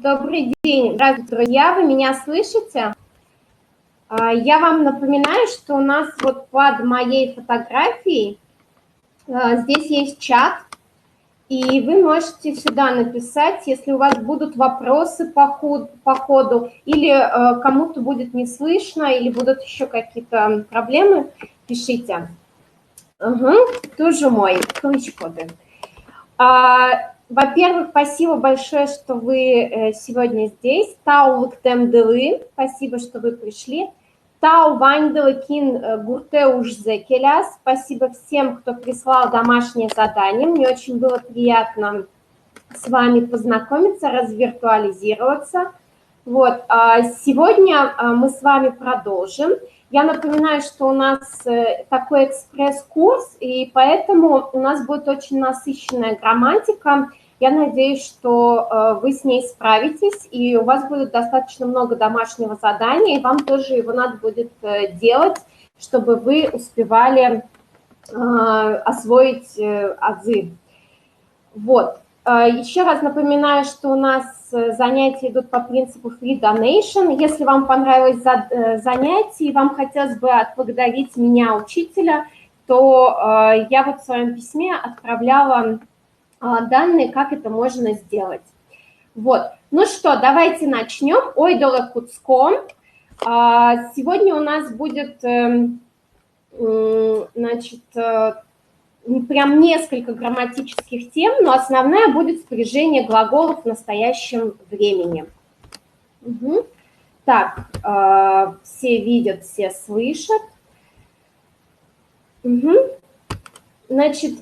Добрый день, здравствуйте, друзья, вы меня слышите? Я вам напоминаю, что у нас вот под моей фотографией здесь есть чат, и вы можете сюда написать, если у вас будут вопросы по ходу или кому-то будет не слышно, или будут еще какие-то проблемы, пишите. Тоже мой, клич-коды. Во-первых, спасибо большое, что вы сегодня здесь. Тау Лыктем-Дылы, спасибо, что вы пришли. Тау Вайнделыкин Гуртеуш-Зекеляс, спасибо всем, кто прислал домашнее задание. Мне очень было приятно с вами познакомиться, развиртуализироваться. Вот. Сегодня мы с вами продолжим. Я напоминаю, что у нас такой экспресс-курс, и поэтому у нас будет очень насыщенная грамматика. Я надеюсь, что вы с ней справитесь, и у вас будет достаточно много домашнего задания, и вам тоже его надо будет делать, чтобы вы успевали освоить азы. Вот. Еще раз напоминаю, что у нас занятия идут по принципу Free Donation. Если вам понравилось занятие и вам хотелось бы отблагодарить меня, учителя, то я вот в своем письме отправляла данные, как это можно сделать. Вот. Ну что, давайте начнем. Ойдоле Куцко. Сегодня у нас будет, значит, прям несколько грамматических тем, но основная будет спряжение глаголов в настоящем времени. Так, все видят, все слышат. Значит,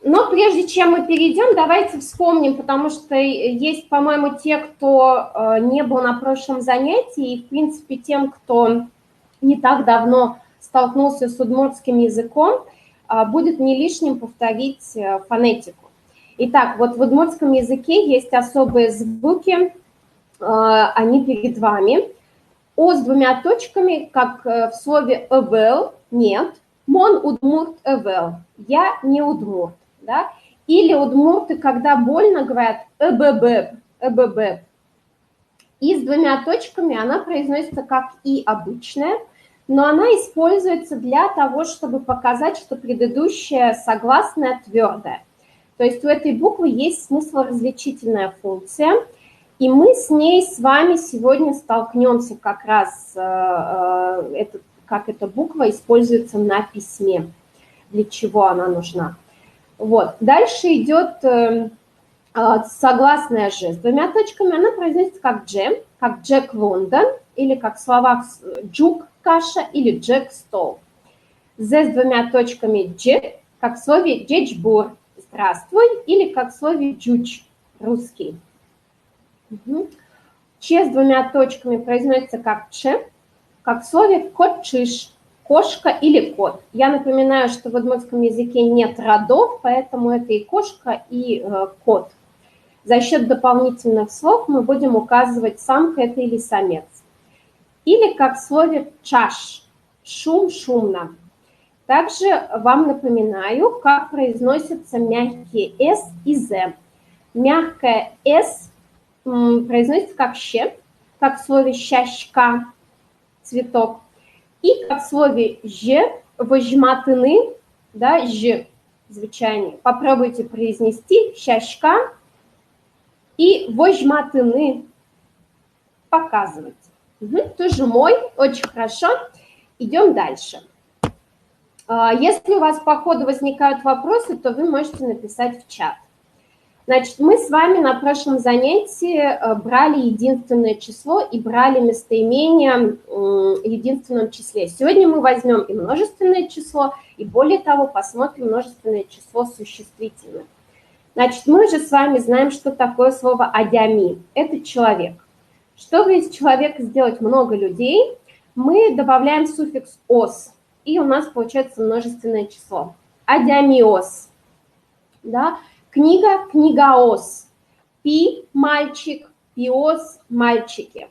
но прежде чем мы перейдем, давайте вспомним, потому что есть, по-моему, те, кто не был на прошлом занятии, и, в принципе, тем, кто не так давно столкнулся с удмуртским языком, будет не лишним повторить фонетику. Итак, вот в удмуртском языке есть особые звуки, они перед вами. О с двумя точками, как в слове «эвел», нет. Мон удмурт эвел, я не удмурт. Да? Или удмурты, когда больно, говорят «эбэбэб», «эбэбэб». И с двумя точками она произносится как «и» обычная, но она используется для того, чтобы показать, что предыдущая согласная твердая. То есть у этой буквы есть смыслоразличительная функция, и мы с ней с вами сегодня столкнемся как раз, как эта буква используется на письме, для чего она нужна. Вот. Дальше идет согласная «ж» с двумя точками, она произносится как «дже», как «Джек Лондон», или как в словах «джук каша» или «Джек стол». «З» с двумя точками «дж», как в слове «джечбур» «здравствуй», или как в слове «джуч» «русский». «Ч» с двумя точками произносится как «ч», как в слове «котчиш» «кошка» или «кот». Я напоминаю, что в удмуртском языке нет родов, поэтому это и кошка, и кот. За счет дополнительных слов мы будем указывать, самка это или самец. Или как в слове «чаш» – «шум», «шумно». Также вам напоминаю, как произносятся мягкие «с» и «з». Мягкое «с» произносится как «щ», как в слове «щащка» – «цветок». И как в слове «ж» – «вожматыны», да, «ж» звучание. Попробуйте произнести «щащка» и «вожматыны» показывать. Тоже мой, очень хорошо. Идем дальше. Если у вас по ходу возникают вопросы, то вы можете написать в чат. Значит, мы с вами на прошлом занятии брали единственное число и брали местоимение в единственном числе. Сегодня мы возьмем и множественное число, и более того, посмотрим множественное число существительных. Значит, мы же с вами знаем, что такое слово «адями». Это человек. Чтобы из человека сделать много людей, мы добавляем суффикс «ос», и у нас получается множественное число. Адямиос. Да? Книга – книгаос. Пи – мальчик, пиос – мальчики.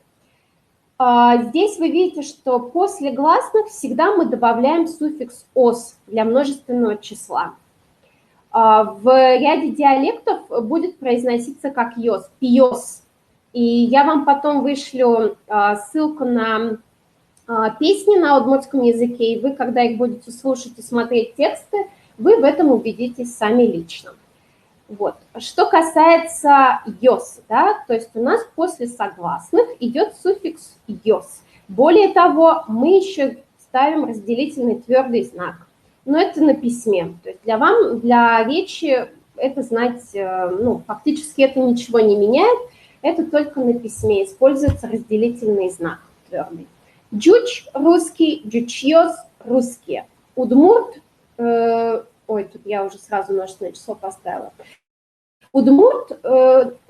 Здесь вы видите, что после гласных всегда мы добавляем суффикс «ос» для множественного числа. В ряде диалектов будет произноситься как «йос», «пиос». И я вам потом вышлю ссылку на песни на удмуртском языке, и вы, когда их будете слушать и смотреть тексты, вы в этом убедитесь сами лично. Вот. Что касается «ёс», да, то есть у нас после согласных идет суффикс «ёс». Более того, мы еще ставим разделительный твердый знак, но это на письме. То есть для речи это знать, ну, фактически это ничего не меняет, это только на письме используется разделительный знак твердый. Джуч русский, джучьёс русские. Удмурт, ой, тут я уже сразу множественное число поставила. Удмурт,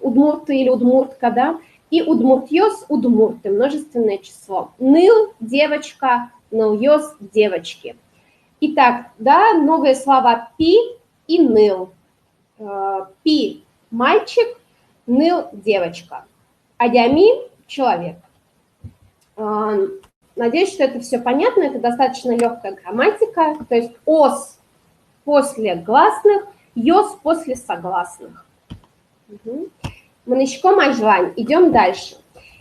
удмурты или удмуртка, да, и удмуртьёс, удмурты, множественное число. Ныл, девочка, ныльёс, девочки. Итак, да, новые слова пи и ныл. Пи – мальчик, ныл – девочка. Адями – человек. Надеюсь, что это все понятно, это достаточно легкая грамматика, то есть ос после гласных, йос после согласных. Манычком ажлань. Идем дальше.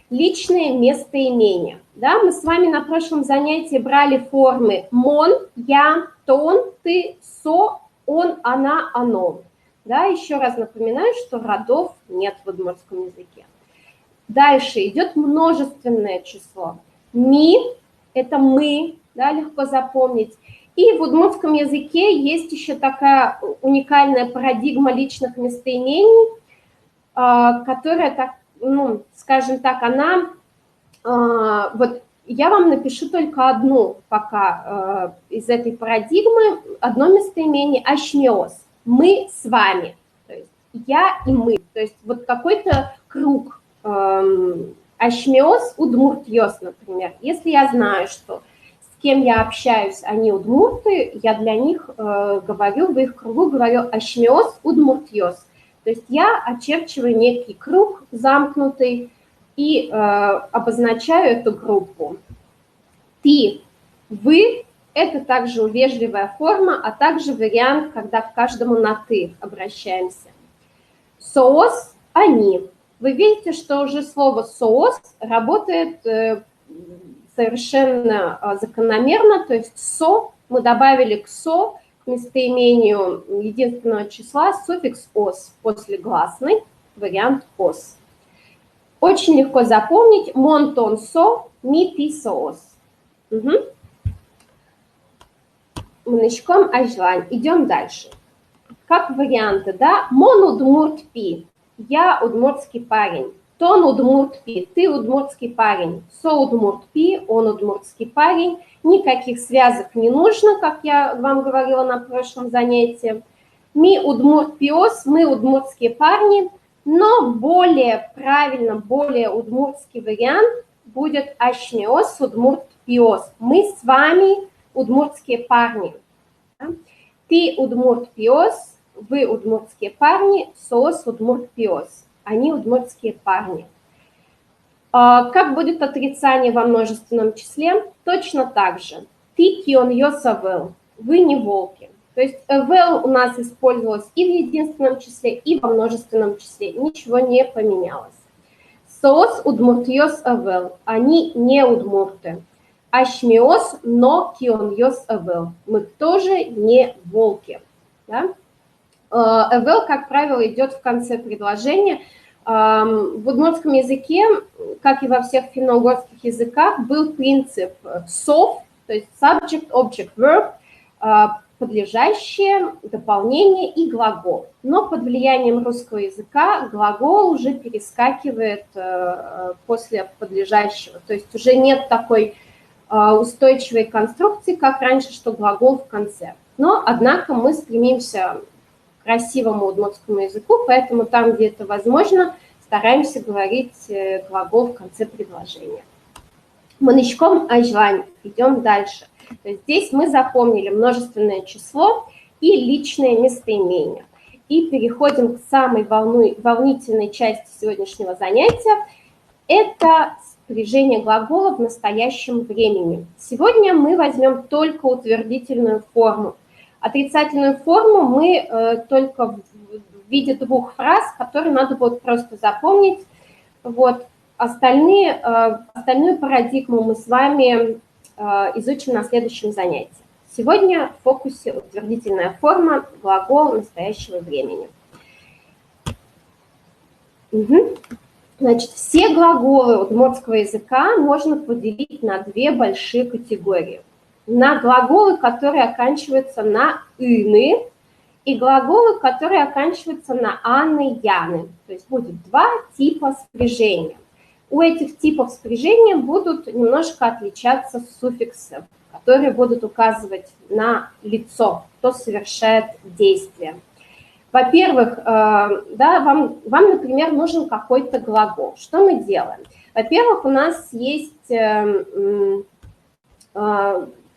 Личные местоимения. Да, мы с вами на прошлом занятии брали формы мон, я, тон, ты, со, он, она, оно. Да, еще раз напоминаю, что родов нет в удмуртском языке. Дальше идет множественное число. Ми – это мы, да, легко запомнить. И в удмуртском языке есть еще такая уникальная парадигма личных местоимений, которая, так, ну, скажем так, она, вот я вам напишу только одну пока из этой парадигмы, одно местоимение ашмиос, мы с вами, то есть я и мы, то есть вот какой-то круг, ашмиос удмуртьос, например, если я знаю, что с кем я общаюсь, они удмурты, я для них говорю, в их кругу говорю ашмиос удмуртьос. То есть я очерчиваю некий круг замкнутый и обозначаю эту группу. Ты, вы – это также вежливая форма, а также вариант, когда к каждому на «ты» обращаемся. Соос – они. Вы видите, что уже слово соос работает совершенно закономерно, то есть со мы добавили к со, к местоимению единственного числа, суффикс ос после гласной, вариант ос. Очень легко запомнить монтон со, ми ти соос. Манычком ажлань. Идем дальше. Как варианты, да? Мон удмурт пи. Я удмуртский парень. Тон удмурт пи. Ты удмуртский парень. Со удмурт пи. Он удмуртский парень. Никаких связок не нужно, как я вам говорила на прошлом занятии. Ми удмурт пиос. Мы удмуртские парни. Но более правильно, более удмуртский вариант будет ашмиос удмурт пиос. Мы с вами удмуртские парни. Ты удмурт пиос. Вы удмуртские парни, соос удмурт пиос. Они удмуртские парни. Как будет отрицание во множественном числе? Точно так же. Ты кион йосавел. Вы не волки. То есть эвел у нас использовалось и в единственном числе, и во множественном числе. Ничего не поменялось. Соос удмурт йос эвел. Они не удмурты. Ашмиос но кион йос эвел. Мы тоже не волки. Да? Эвел, как правило, идет в конце предложения. В удмуртском языке, как и во всех финно-угорских языках, был принцип сов, то есть subject, object, verb, подлежащее, дополнение и глагол. Но под влиянием русского языка глагол уже перескакивает после подлежащего. То есть уже нет такой устойчивой конструкции, как раньше, что глагол в конце. Но, однако, мы стремимся к красивому удмуртскому языку, поэтому там, где это возможно, стараемся говорить глагол в конце предложения. Манычком ажлань. Идем дальше. То есть здесь мы запомнили множественное число и личное местоимение. И переходим к самой волнительной части сегодняшнего занятия. Это спряжение глагола в настоящем времени. Сегодня мы возьмем только утвердительную форму. Отрицательную форму мы только в виде двух фраз, которые надо будет просто запомнить. Вот. Остальную парадигму мы с вами изучим на следующем занятии. Сегодня в фокусе утвердительная форма, глагол настоящего времени. Значит, все глаголы удмуртского языка можно поделить на две большие категории. На глаголы, которые оканчиваются на «ины», и глаголы, которые оканчиваются на «аны», «яны». То есть будет два типа спряжения. У этих типов спряжения будут немножко отличаться суффиксы, которые будут указывать на лицо, кто совершает действие. Во-первых, да, вам, например, нужен какой-то глагол. Что мы делаем? Во-первых, у нас есть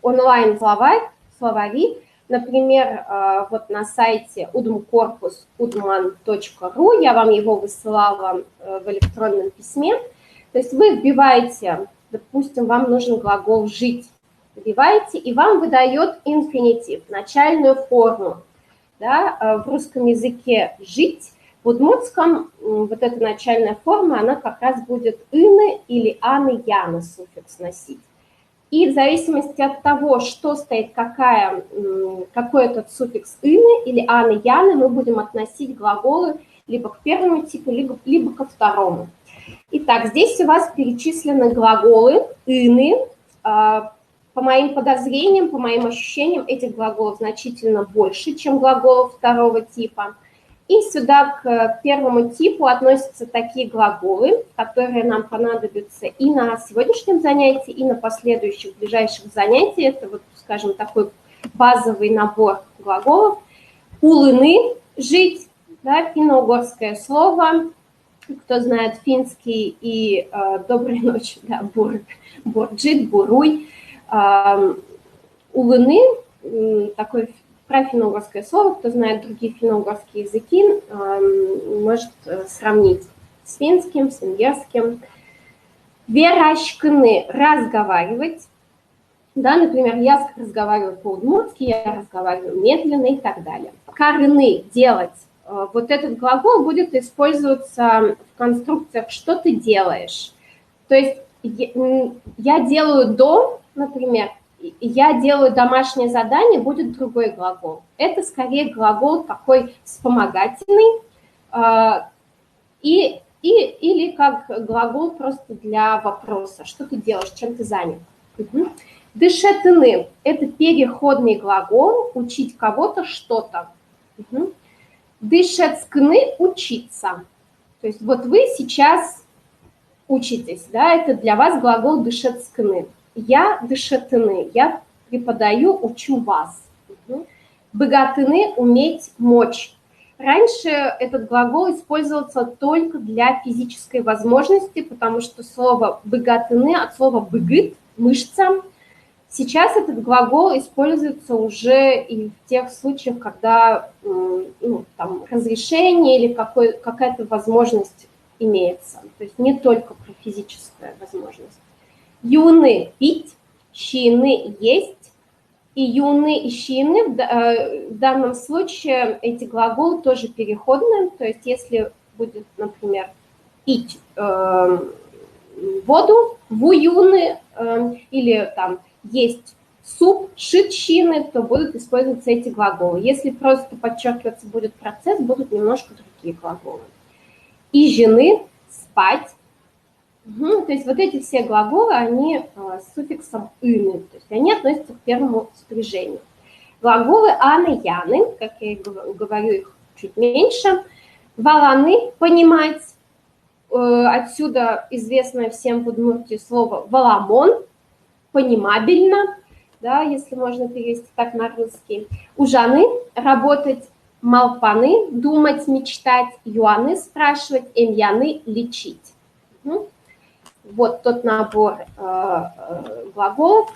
онлайн-словари. Например, вот на сайте udmcorpus udman.ru, я вам его высылала в электронном письме. То есть вы вбиваете, допустим, вам нужен глагол «жить», вбиваете, и вам выдает инфинитив, начальную форму. Да, в русском языке «жить», в удмуртском вот эта начальная форма, она как раз будет «ины» или «аны», «яны» суффикс носить. И в зависимости от того, что стоит, какой этот суффикс «ины» или «аны», «яны», мы будем относить глаголы либо к первому типу, либо ко второму. Итак, здесь у вас перечислены глаголы «ины». По моим подозрениям, по моим ощущениям, этих глаголов значительно больше, чем глаголов второго типа. И сюда к первому типу относятся такие глаголы, которые нам понадобятся и на сегодняшнем занятии, и на последующих ближайших занятиях. Это, вот, скажем, такой базовый набор глаголов. Улыны – жить, да, финно-угорское слово. Кто знает финский и доброй ночи, да, бурджит, буруй. Улыны, такое финно-угорское слово, кто знает другие финно-угорские языки, может сравнить с финским, с венгерским. Верашкны – разговаривать. Да, например, я разговариваю по-удмуртски, я разговариваю медленно и так далее. Карыны – делать. Вот этот глагол будет использоваться в конструкциях «что ты делаешь?». То есть я делаю дом, например, я делаю домашнее задание, будет другой глагол. Это скорее глагол такой вспомогательный или как глагол просто для вопроса. Что ты делаешь, чем ты занят? Дышетыны – это переходный глагол, учить кого-то что-то. Дышецкны – учиться. То есть вот вы сейчас учитесь, да, это для вас глагол дышецкны. Я дышетыны, я преподаю, учу вас. Богатыны – уметь, мочь. Раньше этот глагол использовался только для физической возможности, потому что слово богатыны от слова быгыт – мышца. Сейчас этот глагол используется уже и в тех случаях, когда там, разрешение или какая-то возможность имеется. То есть не только про физическую возможность. Юны – пить, щины – есть. И юны и щины в данном случае эти глаголы тоже переходные. То есть если будет, например, пить воду, вуюны или там есть суп, шитщины, то будут использоваться эти глаголы. Если просто подчеркиваться будет процесс, будут немножко другие глаголы. И жены – спать. То есть вот эти все глаголы, они с суффиксом «ины», то есть они относятся к первому спряжению. Глаголы «аны», «яны», как я и говорю, их чуть меньше. «Валаны» – «понимать». Отсюда известное всем в Удмуртии слово «валамон», «понимабельно», да, если можно перевести так на русский. «Ужаны» – «работать». «Малпаны» – «думать», «мечтать». «Юаны» – «спрашивать». «Эмьяны» – «лечить». Вот тот набор глаголов.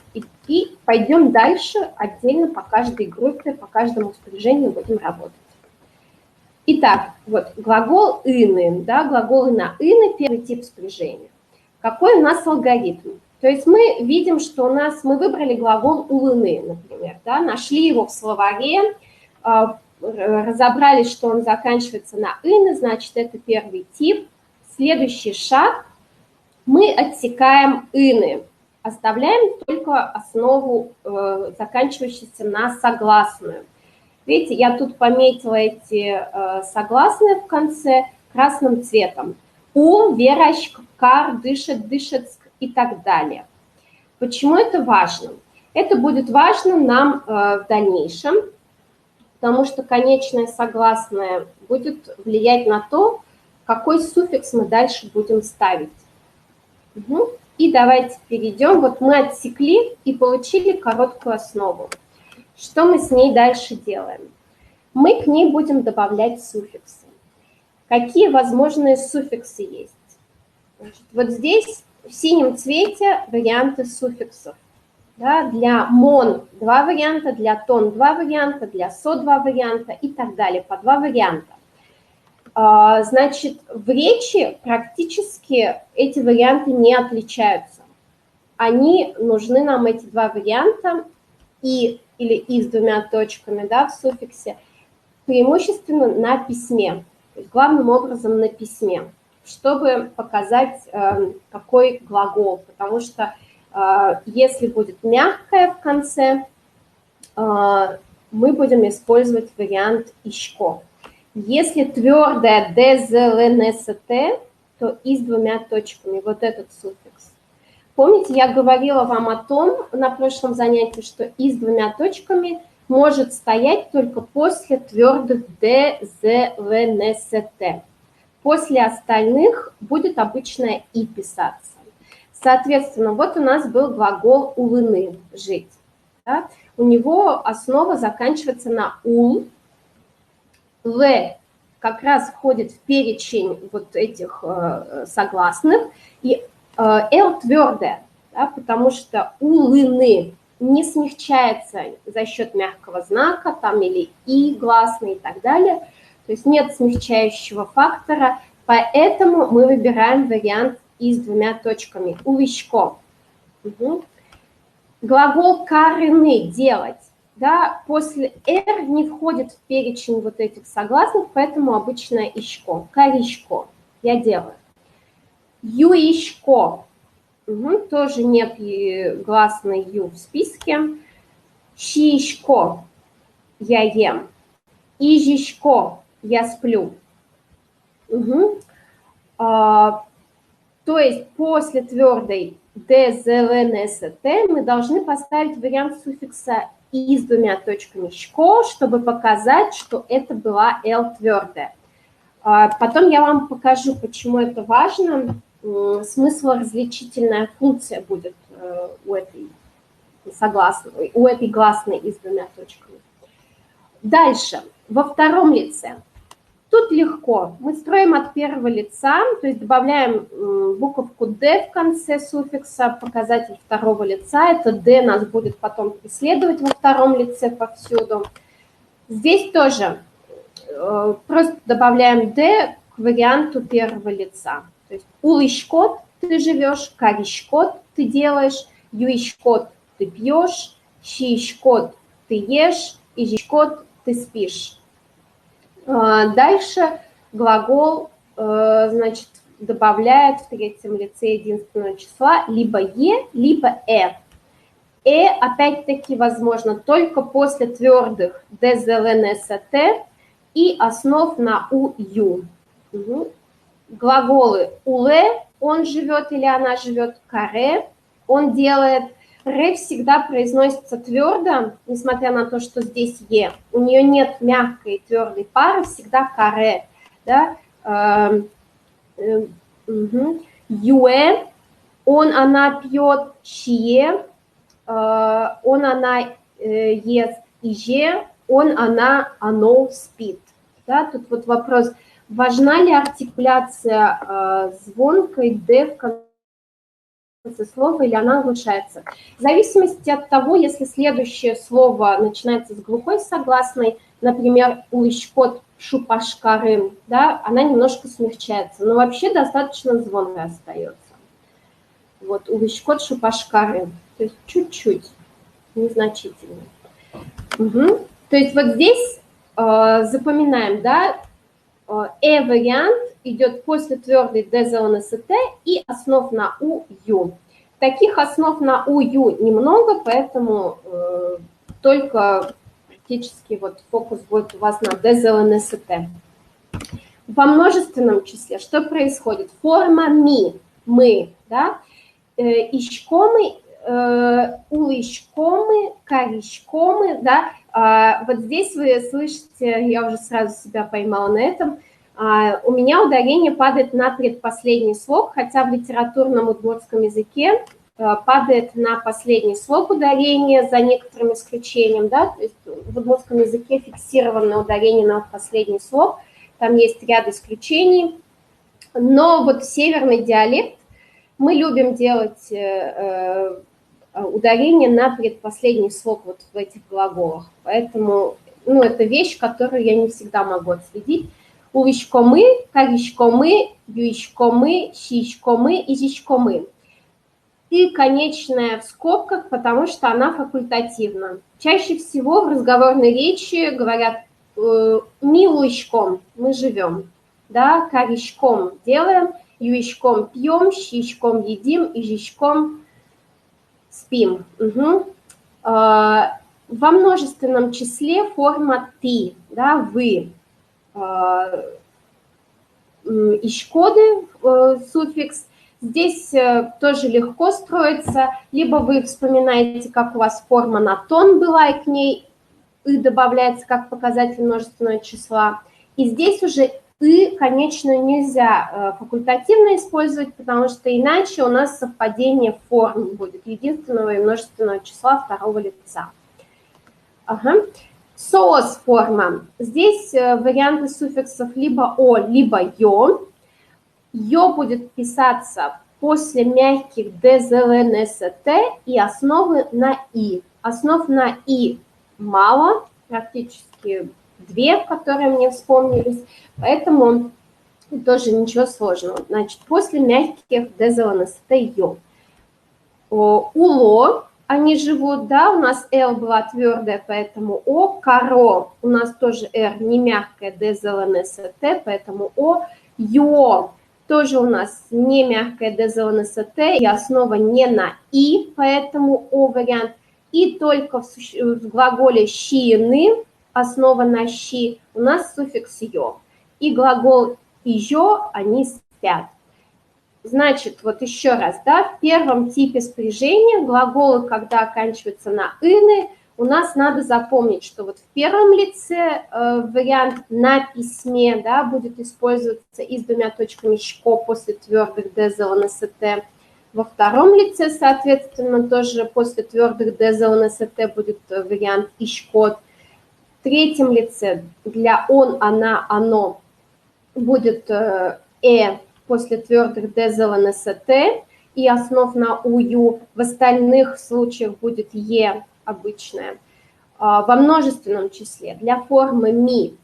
И пойдем дальше, отдельно по каждой группе, по каждому спряжению будем работать. Итак, вот глагол «ины», да, глаголы на «ины», первый тип спряжения. Какой у нас алгоритм? То есть мы видим, что у нас, мы выбрали глагол «улыны», например, да, нашли его в словаре, разобрались, что он заканчивается на «ины», значит, это первый тип. следующий шаг. Мы отсекаем ины, оставляем только основу, заканчивающуюся на согласную. Видите, я тут пометила эти согласные в конце красным цветом. У, верочка, кар, дышит, дышит и так далее. Почему это важно? Это будет важно нам в дальнейшем, потому что конечное согласное будет влиять на то, какой суффикс мы дальше будем ставить. Угу. И давайте перейдем. Вот мы отсекли и получили короткую основу. Что мы с ней дальше делаем? Мы к ней будем добавлять суффиксы. Какие возможные суффиксы есть? Значит, вот здесь в синем цвете варианты суффиксов. Да, для мон 2 варианта, для тон 2 варианта, для со 2 варианта и так далее, по 2 варианта. Значит, в речи практически эти варианты не отличаются. Они нужны нам, эти 2 варианта, и или и с 2 точками, да, в суффиксе, преимущественно на письме, то есть главным образом на письме, чтобы показать, какой глагол, потому что если будет мягкое в конце, мы будем использовать вариант «ишко». Если твердое «дзлнст», то и с 2 точками, вот этот суффикс. Помните, я говорила вам о том на прошлом занятии, что и с 2 точками может стоять только после твердых «дзлнст». После остальных будет обычное «и» писаться. Соответственно, вот у нас был глагол «улыны» – «жить». Да? У него основа заканчивается на «ул». «Л» как раз входит в перечень вот этих согласных. И «л» твердое, да? Потому что «улыны» не смягчается за счет мягкого знака там, или «и» гласный и так далее. То есть нет смягчающего фактора, поэтому мы выбираем вариант и с 2 точками. Улышко. Угу. Глагол «карыны» – делать. Да, после «р» не входит в перечень вот этих согласных, поэтому обычно «ишко». «Каришко» – я делаю. «Юишко» угу, тоже нет гласной «ю» в списке. «Шишко» – я ем. «Ижишко» – я сплю. Угу. То есть после твердой «дзлнст» мы должны поставить вариант суффикса «и» с 2 точками «шко», чтобы показать, что это была «л» твердая. Потом я вам покажу, почему это важно. Смыслоразличительная функция будет у этой согласной, у этой гласной и с 2 точками. Дальше, во втором лице. Тут легко. Мы строим от первого лица, то есть добавляем буковку «д» в конце суффикса, показатель второго лица. Это «д» нас будет потом преследовать во втором лице повсюду. Здесь тоже просто добавляем «д» к варианту первого лица. То есть «улышкот» ты живешь, «каришкот» ты делаешь, «юишкот» ты пьешь, «шишкот» ты ешь, «ижишкот» ты спишь. Дальше глагол, значит, добавляет в третьем лице единственного числа либо «е», либо «э». «Э» опять-таки возможно только после твердых «дзлнст» и основ на «у», «ю». Угу. Глаголы «уле» – он живет или она живет, «каре» – он делает. «Ре» всегда произносится твердо, несмотря на то, что здесь «е». У нее нет мягкой и твердой пары, всегда «каре». Да? «Юэ» – он, она пьет, «чие» – он, она ест, «иже» – он, она, оно спит. Да? Тут вот вопрос, важна ли артикуляция звонкой «д» в конце слова или она оглушается. В зависимости от того, если следующее слово начинается с глухой согласной, например, «улышкот шупашкарым», да, она немножко смягчается, но вообще достаточно звонко остается. Вот, «улышкот шупашкарым», то есть чуть-чуть, незначительно. Угу. То есть вот здесь запоминаем, да, вариант идет после твердой ДЗЛНСТ и основ на УЮ. Таких основ на УЮ немного, поэтому только практически вот фокус будет у вас на ДЗЛНСТ. Во множественном числе что происходит? Форма ми, мы, да, ищкомы, улышкомы, коричкомы, да, вот здесь вы слышите, я уже сразу себя поймала на этом, у меня ударение падает на предпоследний слог, хотя в литературном удмуртском языке падает на последний слог ударение, за некоторым исключением, да, то есть в удмуртском языке фиксированное ударение на последний слог, там есть ряд исключений, но вот северный диалект мы любим делать ударение на предпоследний слог вот в этих глаголах, поэтому, ну, это вещь, которую я не всегда могу отследить. Улышкомы, коричкомы, юишкомы, щичкомы и зичкомы. И конечная в скобках, потому что она факультативна. Чаще всего в разговорной речи говорят милуишком, мы живем, да, коричком делаем, юишком пьем, щичком едим и жичком спим. Угу. Во множественном числе форма ты, да, вы. Ищкоды, суффикс. Здесь тоже легко строится. Либо вы вспоминаете, как у вас форма на тон была, и к ней «и» добавляется как показатель множественного числа. И здесь уже «и» конечную нельзя факультативно использовать, потому что иначе у нас совпадение форм будет единственного и множественного числа второго лица. Ага. Соос форма. Здесь варианты суффиксов либо «о», либо «ё». «Ё» будет писаться после мягких ДЗЛНСТ и основы на «и». Основ на «и» мало, практически 2, которые мне вспомнились, поэтому тоже ничего сложного. Значит, после мягких ДЗЛНСТ «ё». «Уло». Они живут, да, у нас Л была твердая, поэтому О, коро, у нас тоже Р не мягкая, ДЗЛНСТ, поэтому О, Ё, тоже у нас не мягкая ДЗЛНСТ, и основа не на И, поэтому О вариант, и только в глаголе щины, основа на щи, у нас суффикс Ё, и глагол Ижо, они спят. Значит, вот еще раз, да, в первом типе спряжения глаголы, когда оканчиваются на «ины», у нас надо запомнить, что вот в первом лице вариант «на письме», да, будет использоваться и с двумя точками «шко» после твердых ДЗЛНСТ. Во втором лице, соответственно, тоже после твердых ДЗЛНСТ будет вариант «ишкот». В третьем лице для «он», «она», «оно» будет после твердых ДЗЛНСТ и основ на УЮ. В остальных случаях будет Е обычное. Во множественном числе для формы ми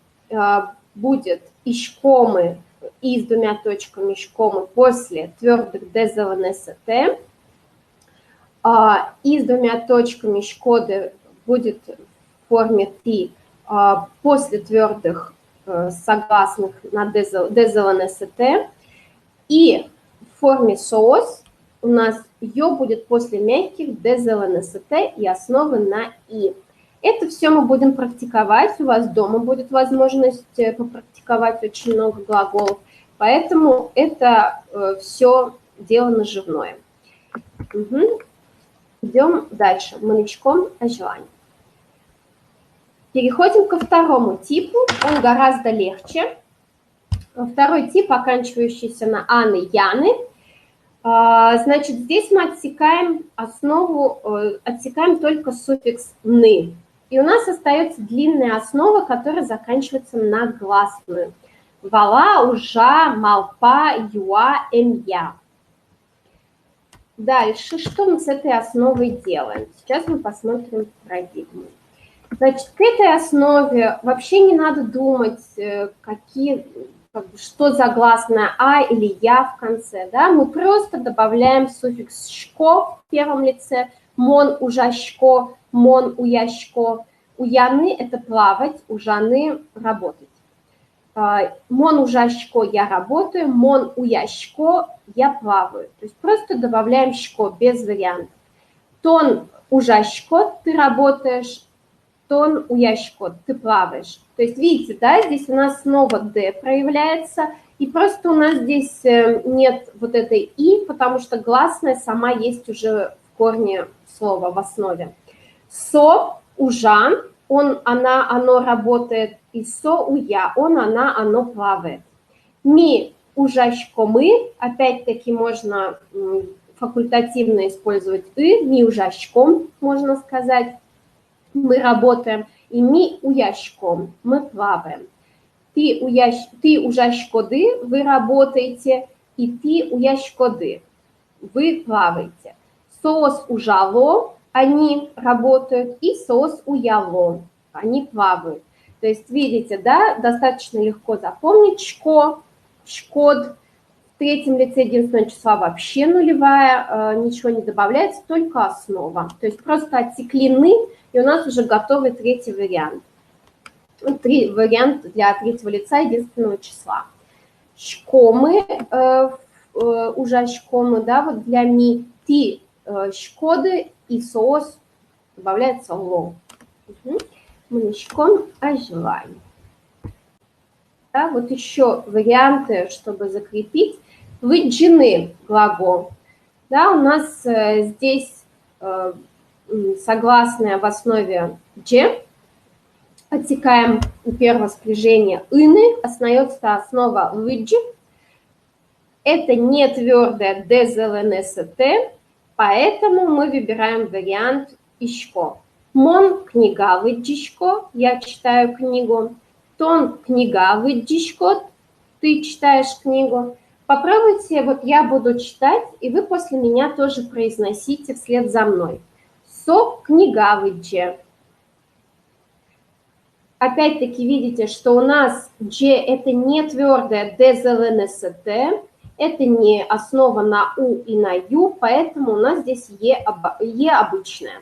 будет ишкомы и с двумя точками ишкомы после твердых ДЗЛНСТ. И с двумя точками шкоды будет в форме ти после твердых согласных на ДЗЛНСТ. И в форме соос у нас «ё» будет после мягких ДЗЛНСТ и основы на «и». Это все мы будем практиковать, у вас дома будет возможность попрактиковать очень много глаголов, поэтому это все дело наживное. Угу. Идем дальше, манычком о желании. Переходим ко второму типу, он гораздо легче. Второй тип, оканчивающийся на «аны», «яны». Значит, здесь мы отсекаем основу, отсекаем только суффикс «ны». И у нас остается длинная основа, которая заканчивается на гласную. Вала, ужа, малпа, юа, эмья. Дальше, что мы с этой основой делаем? Сейчас мы посмотрим парадигму. Значит, к этой основе вообще не надо думать, что за гласная «а» или «я» в конце, да, мы просто добавляем суффикс «шко» в первом лице, «мон ужашко», «мон уяшко». У яны это плавать, у жаны работать. Мон ужашко я работаю, мон уяшко я плаваю. То есть просто добавляем шко без вариантов. Тон ужашко ты работаешь, тон уяшко ты плаваешь. То есть видите, да, здесь у нас снова д проявляется, и просто у нас здесь нет вот этой и, потому что гласная сама есть уже в корне слова, в основе. Со ужа, он, она, оно работает, и со уя, он, она, оно плавает. Ми ужашко мы, опять-таки можно факультативно использовать ми ужашком, можно сказать, мы работаем, и ми уяшком, мы плаваем. Ты ужашкоды, вы работаете, и ты уяшкоды, вы плаваете. Соос ужало, они работают, и соос уяло, они плавают. То есть, видите, да, достаточно легко запомнить шко, шкод. В третьем лице единственного числа вообще нулевая, ничего не добавляется, только основа. То есть просто отсеклены, и у нас уже готовый третий вариант. Вариант для третьего лица единственного числа. Шкомы, уже шкомы, да, вот для ми, ты, шкоды и соос добавляется ло. Мы шком оживаем. Да, вот еще варианты, чтобы закрепить. Выджены глагол. Да, у нас здесь согласная в основе «дже». Отсекаем у первого спряжения «ины», остается основа «выдж». Это не твердое «дзлнст», поэтому мы выбираем вариант «ишко». Мон книга выджишко, я читаю книгу. Тон книга выджишко, ты читаешь книгу. Попробуйте, вот я буду читать, и вы после меня тоже произносите вслед за мной. Со книга выдже. Опять-таки видите, что у нас G это не твердое ДЗЛНСТ, это не основа на У и на Ю, поэтому у нас здесь Е обычное.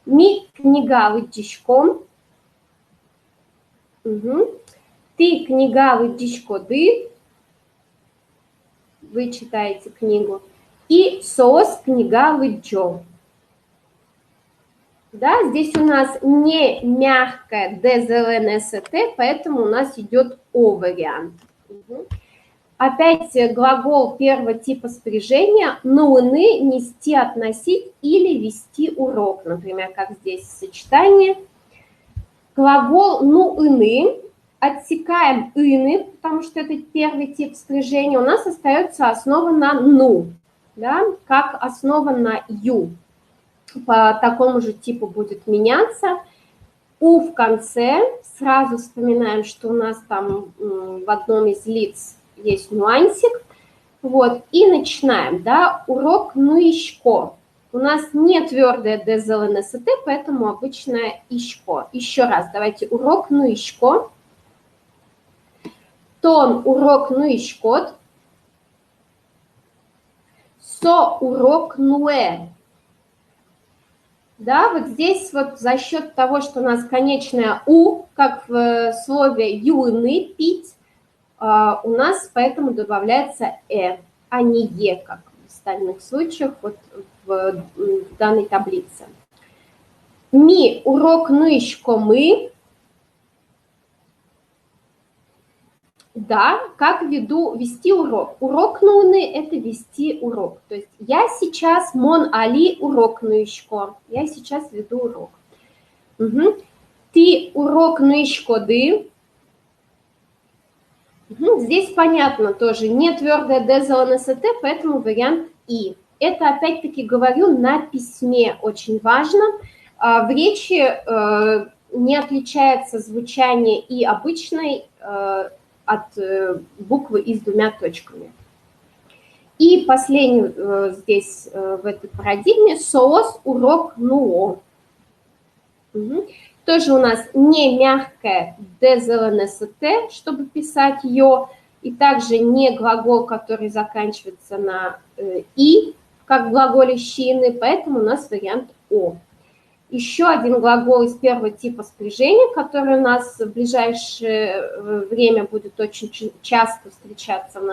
Ми книга выдишком. Ты книга выдишкоды. Вы читаете книгу. И сос книга выджо. Да, здесь у нас не мягкое ДЗЛНСТ, поэтому у нас идет О вариант. Опять глагол первого типа спряжения «нуны» – нести, относить или вести урок. Например, как здесь сочетание. Глагол «нуыны» отсекаем «ины», потому что это первый тип спряжения. У нас остается основа на «ну», да, как основа на «ю». По такому же типу будет меняться. У в конце. Сразу вспоминаем, что у нас там в одном из лиц есть нюансик. Вот, и начинаем, да, урок «нуишко». У нас не твердое ДЗЛНСТ, поэтому обычное «ишко». Еще раз, давайте, урок «нуишко». Тон урок «нуишкот». Со урок «нуэ». Да, вот здесь вот за счет того, что у нас конечное «у», как в слове «юны», «пить», у нас поэтому добавляется а не «е», как в остальных случаях вот в данной таблице. Ми урок нышко мы. Да, как вести урок. Урок нуны – это вести урок. То есть я сейчас мон али урок нышко. Я сейчас веду урок. Ты урок нышкоды. Здесь понятно тоже, не твердое ДЗЛНСТ, поэтому вариант И. Это, опять-таки, говорю, на письме очень важно. В речи не отличается звучание И обычной от буквы И с двумя точками. И последний здесь в этой парадигме соос урок нуо. Тоже у нас не мягкое ДЗЛНСТ, чтобы писать ее, и также не глагол, который заканчивается на И, как в глаголе «щины», поэтому у нас вариант О. Еще один глагол из первого типа спряжения, который у нас в ближайшее время будет очень часто встречаться в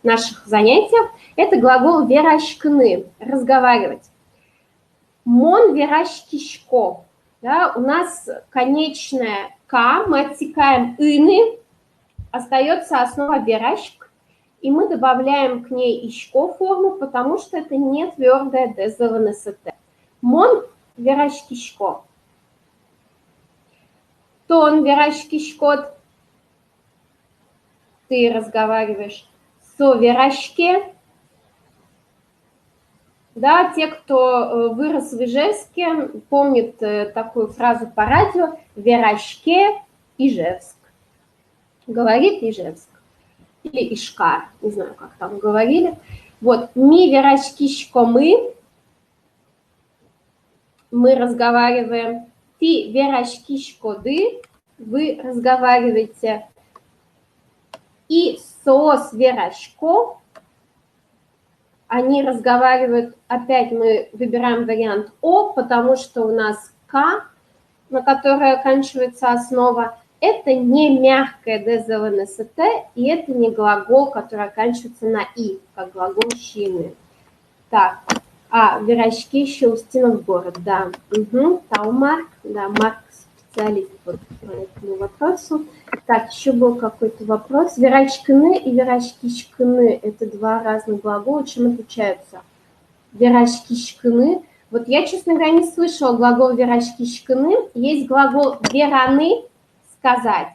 наших занятиях, это глагол верашкны, разговаривать. Мон верашкишко. Да, у нас конечное «к», мы отсекаем «ины», остается основа верашк, и мы добавляем к ней «ишко» форму, потому что это не твердое ДЗВНСТ. Мон верашкишко. Тон верашкишкот. Ты разговариваешь. Со верашке. Да, те, кто вырос в Ижевске, помнят такую фразу по радио «Верашке Ижевск». Говорит Ижевск. Или Ишкар, не знаю, как там говорили. Вот, ми верашкишко мы разговариваем. Ты верашкишко ды, вы разговариваете. И сос верашко, они разговаривают, опять мы выбираем вариант О, потому что у нас К, на которой оканчивается основа, это не мягкое ДЗВНСТ, и это не глагол, который оканчивается на И, как глагол щины. Так, верашки еще Устинов город, да. Угу, Таумарк, да, Марк специалист вот по этому вопросу. Так, еще был какой-то вопрос. Верашкины и верашкишкины – это два разных глагола. Чем отличаются? Верашкишкины. Вот я, честно говоря, не слышала глагол верашкишкины. Есть глагол вераны – сказать.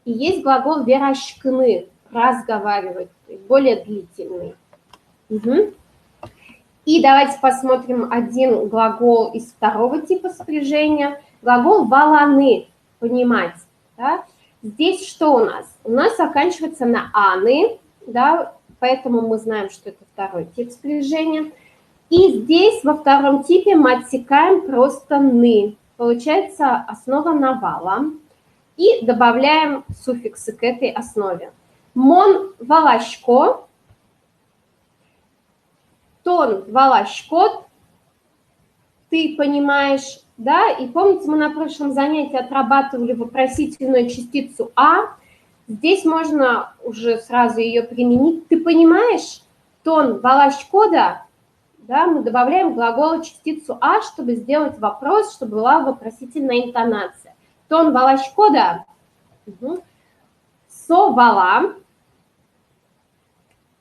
И есть глагол верашкины – разговаривать, то есть более длительный. Угу. И давайте посмотрим один глагол из второго типа спряжения. Глагол «валаны» – понимать. Да? Здесь что у нас? У нас оканчивается на «аны», да? Поэтому мы знаем, что это второй тип спряжения. И здесь во втором типе мы отсекаем просто «ны». Получается основа на «вала». И добавляем суффиксы к этой основе. Мон валашко. Тон валашкот, ты понимаешь, да, и помните, мы на прошлом занятии отрабатывали вопросительную частицу «а», здесь можно уже сразу ее применить, ты понимаешь, тон валашкода, да, мы добавляем к глаголу частицу «а», чтобы сделать вопрос, чтобы была вопросительная интонация. Тон валашкода, со вала,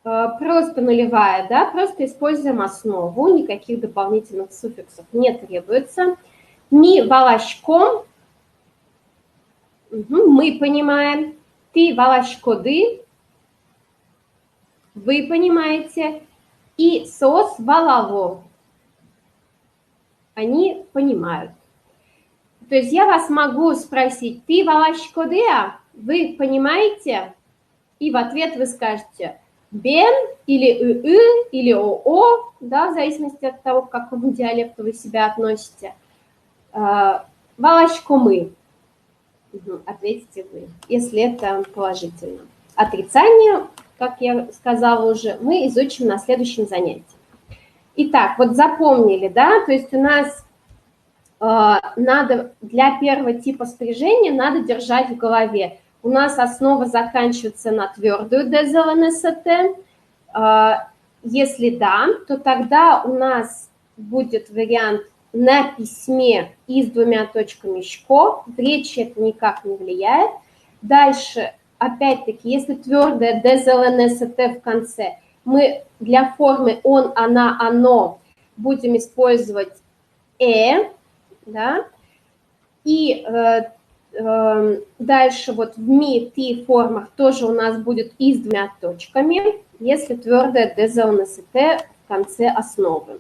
просто нулевая, да, просто используем основу, никаких дополнительных суффиксов не требуется. Ми валашком, мы понимаем. Ты валашкоды, вы понимаете. И сос валаво, они понимают. То есть я вас могу спросить, ты валашкодеа, вы понимаете? И в ответ вы скажете бен или или ОО, да, в зависимости от того, к какому диалекту вы себя относите. Валашкомы, ответите вы, если это положительно. Отрицание, как я сказала уже, мы изучим на следующем занятии. Итак, вот запомнили, да, то есть у нас надо для первого типа спряжения надо держать в голове. У нас основа заканчивается на твердую ДЗЛНСТ. Если да, то тогда у нас будет вариант на письме и с двумя точками «шко». В речи это никак не влияет. Дальше, опять-таки, если твердая ДЗЛНСТ в конце, мы для формы он, она, оно будем использовать да, и дальше вот в ми, ты формах тоже у нас будет и с двумя точками, если твердая ДЗЛНСТ в конце основы.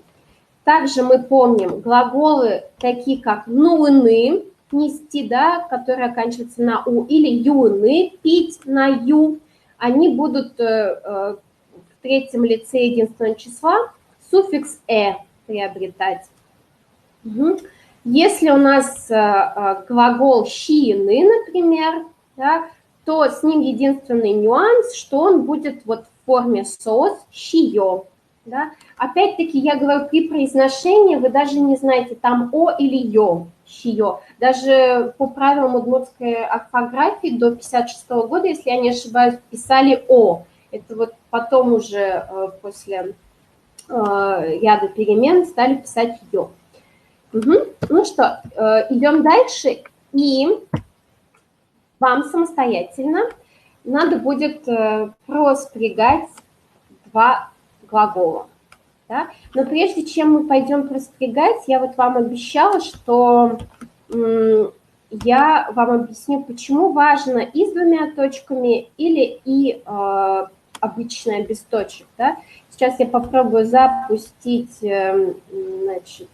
Также мы помним глаголы такие как нуны, нести, да, которые оканчиваются на у, или юны, пить на ю, они будут в третьем лице единственного числа суффикс приобретать. Если у нас глагол щины, например, да, то с ним единственный нюанс, что он будет вот в форме сос, щиё. Да? Опять-таки, я говорю, при произношении вы даже не знаете, там «о» или «ё», «щиё». Даже по правилам удмуртской орфографии до 1956 года, если я не ошибаюсь, писали «о». Это вот потом уже после ряда перемен стали писать «ё». Угу. Ну что, идем дальше, и вам самостоятельно надо будет проспрягать два глагола. Да? Но прежде чем мы пойдем проспрягать, я вот вам обещала, что я вам объясню, почему важно и с двумя точками или и обычная без точек. Да? Сейчас я попробую запустить значит,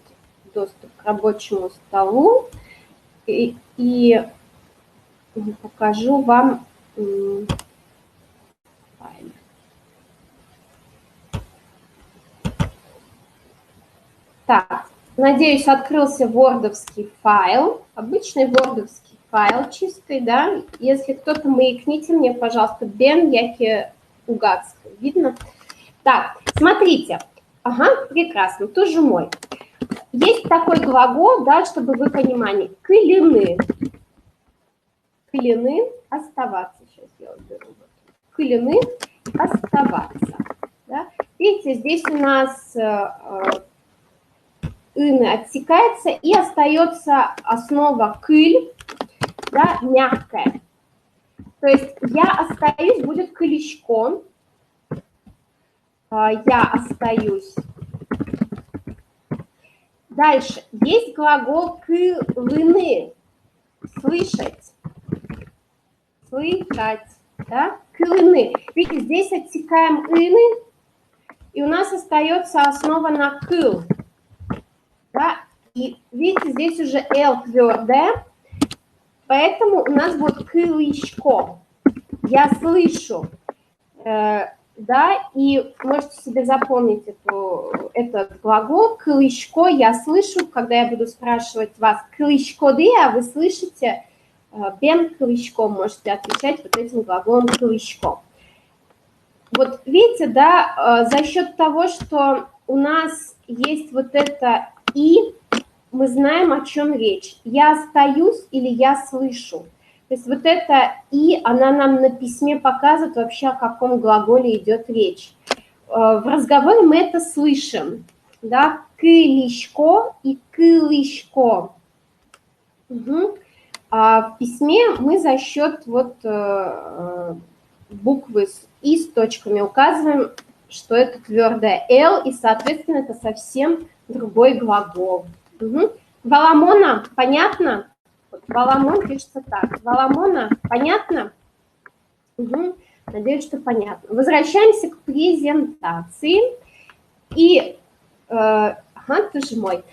доступ к рабочему столу и покажу вам файл. Так, надеюсь, открылся вордовский файл, обычный вордовский файл чистый, да. Если кто-то маякните мне, пожалуйста, Бен Яки Угацкий. Видно? Так, смотрите. Ага, прекрасно, тоже мой. Есть такой глагол, да, чтобы вы понимали. Кылины. Кылины – оставаться. Сейчас я уберу. Кылины – оставаться. Да? Видите, здесь у нас ины отсекается и остается основа кыль, да, мягкая. То есть я остаюсь будет кылищком, я остаюсь. Дальше есть глагол кылыны, слышать, слышать, да, кылыны. Видите, здесь отсекаем ины, и у нас остается основа на кыл. Да? И видите, здесь уже «л» твердое, поэтому у нас будет «кылышко». Я слышу, да, и можете себе запомнить этот глагол «кылышко». Я слышу, когда я буду спрашивать вас «кылышко де», а вы слышите «бен кылышко», можете отвечать вот этим глаголом «кылышко». Вот видите, да, за счет того, что у нас есть вот это «и», мы знаем, о чем речь. Я остаюсь или я слышу. То есть вот это «и», она нам на письме показывает вообще, о каком глаголе идет речь. В разговоре мы это слышим. Да? Кылышко и кылышко. Угу. А в письме мы за счет вот буквы «и» с точками указываем, что это твердое «л», и, соответственно, это совсем другой глагол. Угу. Валамона, понятно? Вот, Валамон пишется так. Валамона, понятно? Угу. Надеюсь, что понятно. Возвращаемся к презентации. И, ага, тоже мой.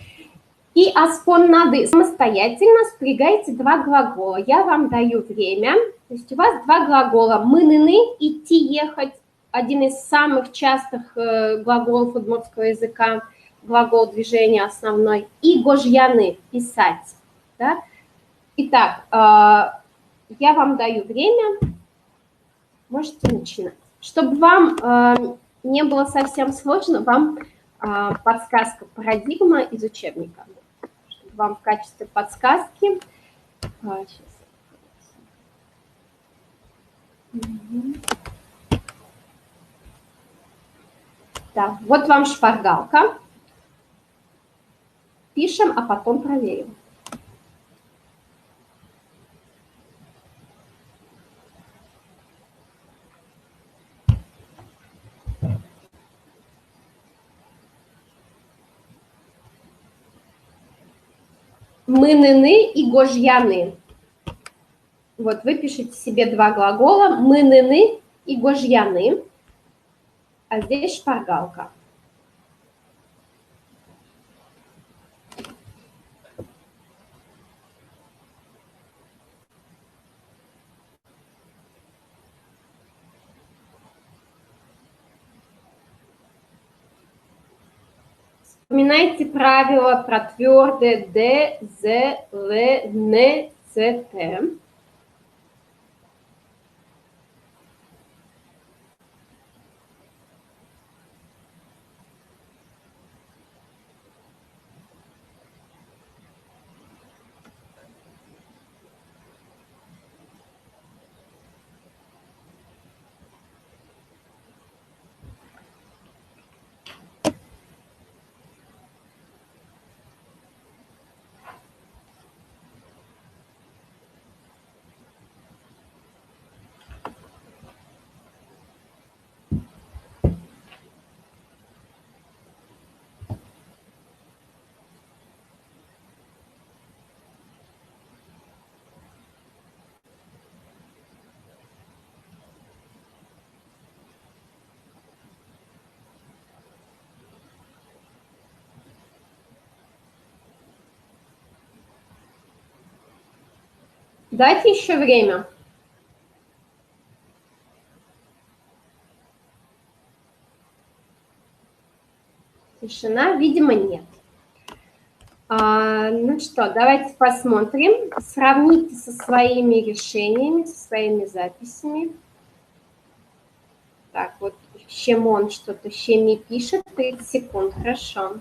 И аспоннады самостоятельно спрягайте два глагола. Я вам даю время. То есть у вас два глагола. Мыныны, идти, ехать. Один из самых частых глаголов удмуртского языка. Глагол движения основной. И гожьяны, писать. Да? Итак, я вам даю время. Можете начинать. Чтобы вам не было совсем сложно, вам подсказка парадигма из учебника. Вам в качестве подсказки. Так, вот вам шпаргалка. Пишем, а потом проверим. Мыныны и гожьяны. Вот вы пишете себе два глагола. Мыныны и гожьяны. А здесь шпаргалка. Вспоминайте правила про твердое Д, З, Л, Н, Ц, Т. Дайте еще время. Тишина, видимо, нет. Ну что, давайте посмотрим. Сравните со своими решениями, со своими записями. Так, вот Щемон что-то, Щеми пишет, 30 секунд, хорошо.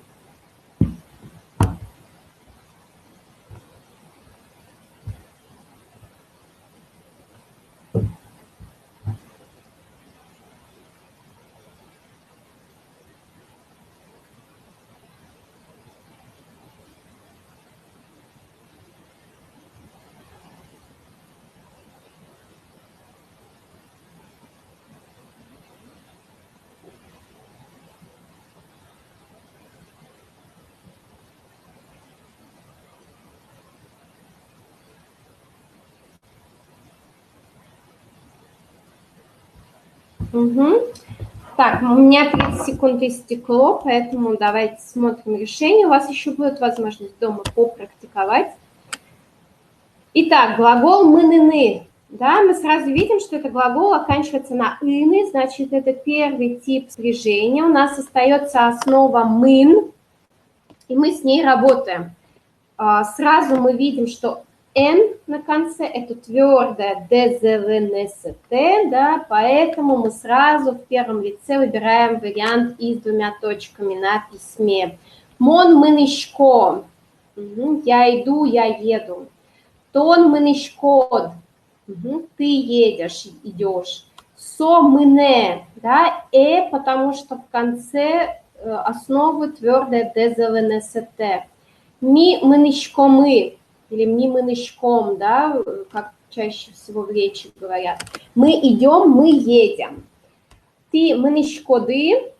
Угу. Так, у меня 30 секунд истекло, поэтому давайте смотрим решение. У вас еще будет возможность дома попрактиковать. Итак, глагол «мы-ны-ны». Да, мы сразу видим, что это глагол оканчивается на «ины», значит, это первый тип спряжения. У нас остается основа «мын», и мы с ней работаем. Сразу мы видим, что «н» на конце – это твердое «дзвнст», да, поэтому мы сразу в первом лице выбираем вариант и с двумя точками на письме. «Мон мынышко» – я иду, я еду. «Тон мынышкод» – ты едешь, идешь. «Со мыне», да, потому что в конце основы твердое «дзвнст». «Ми мынышкомы» или «ми мынышком», да, как чаще всего в речи говорят. Мы идем, мы едем. «Ты мынышкоды»,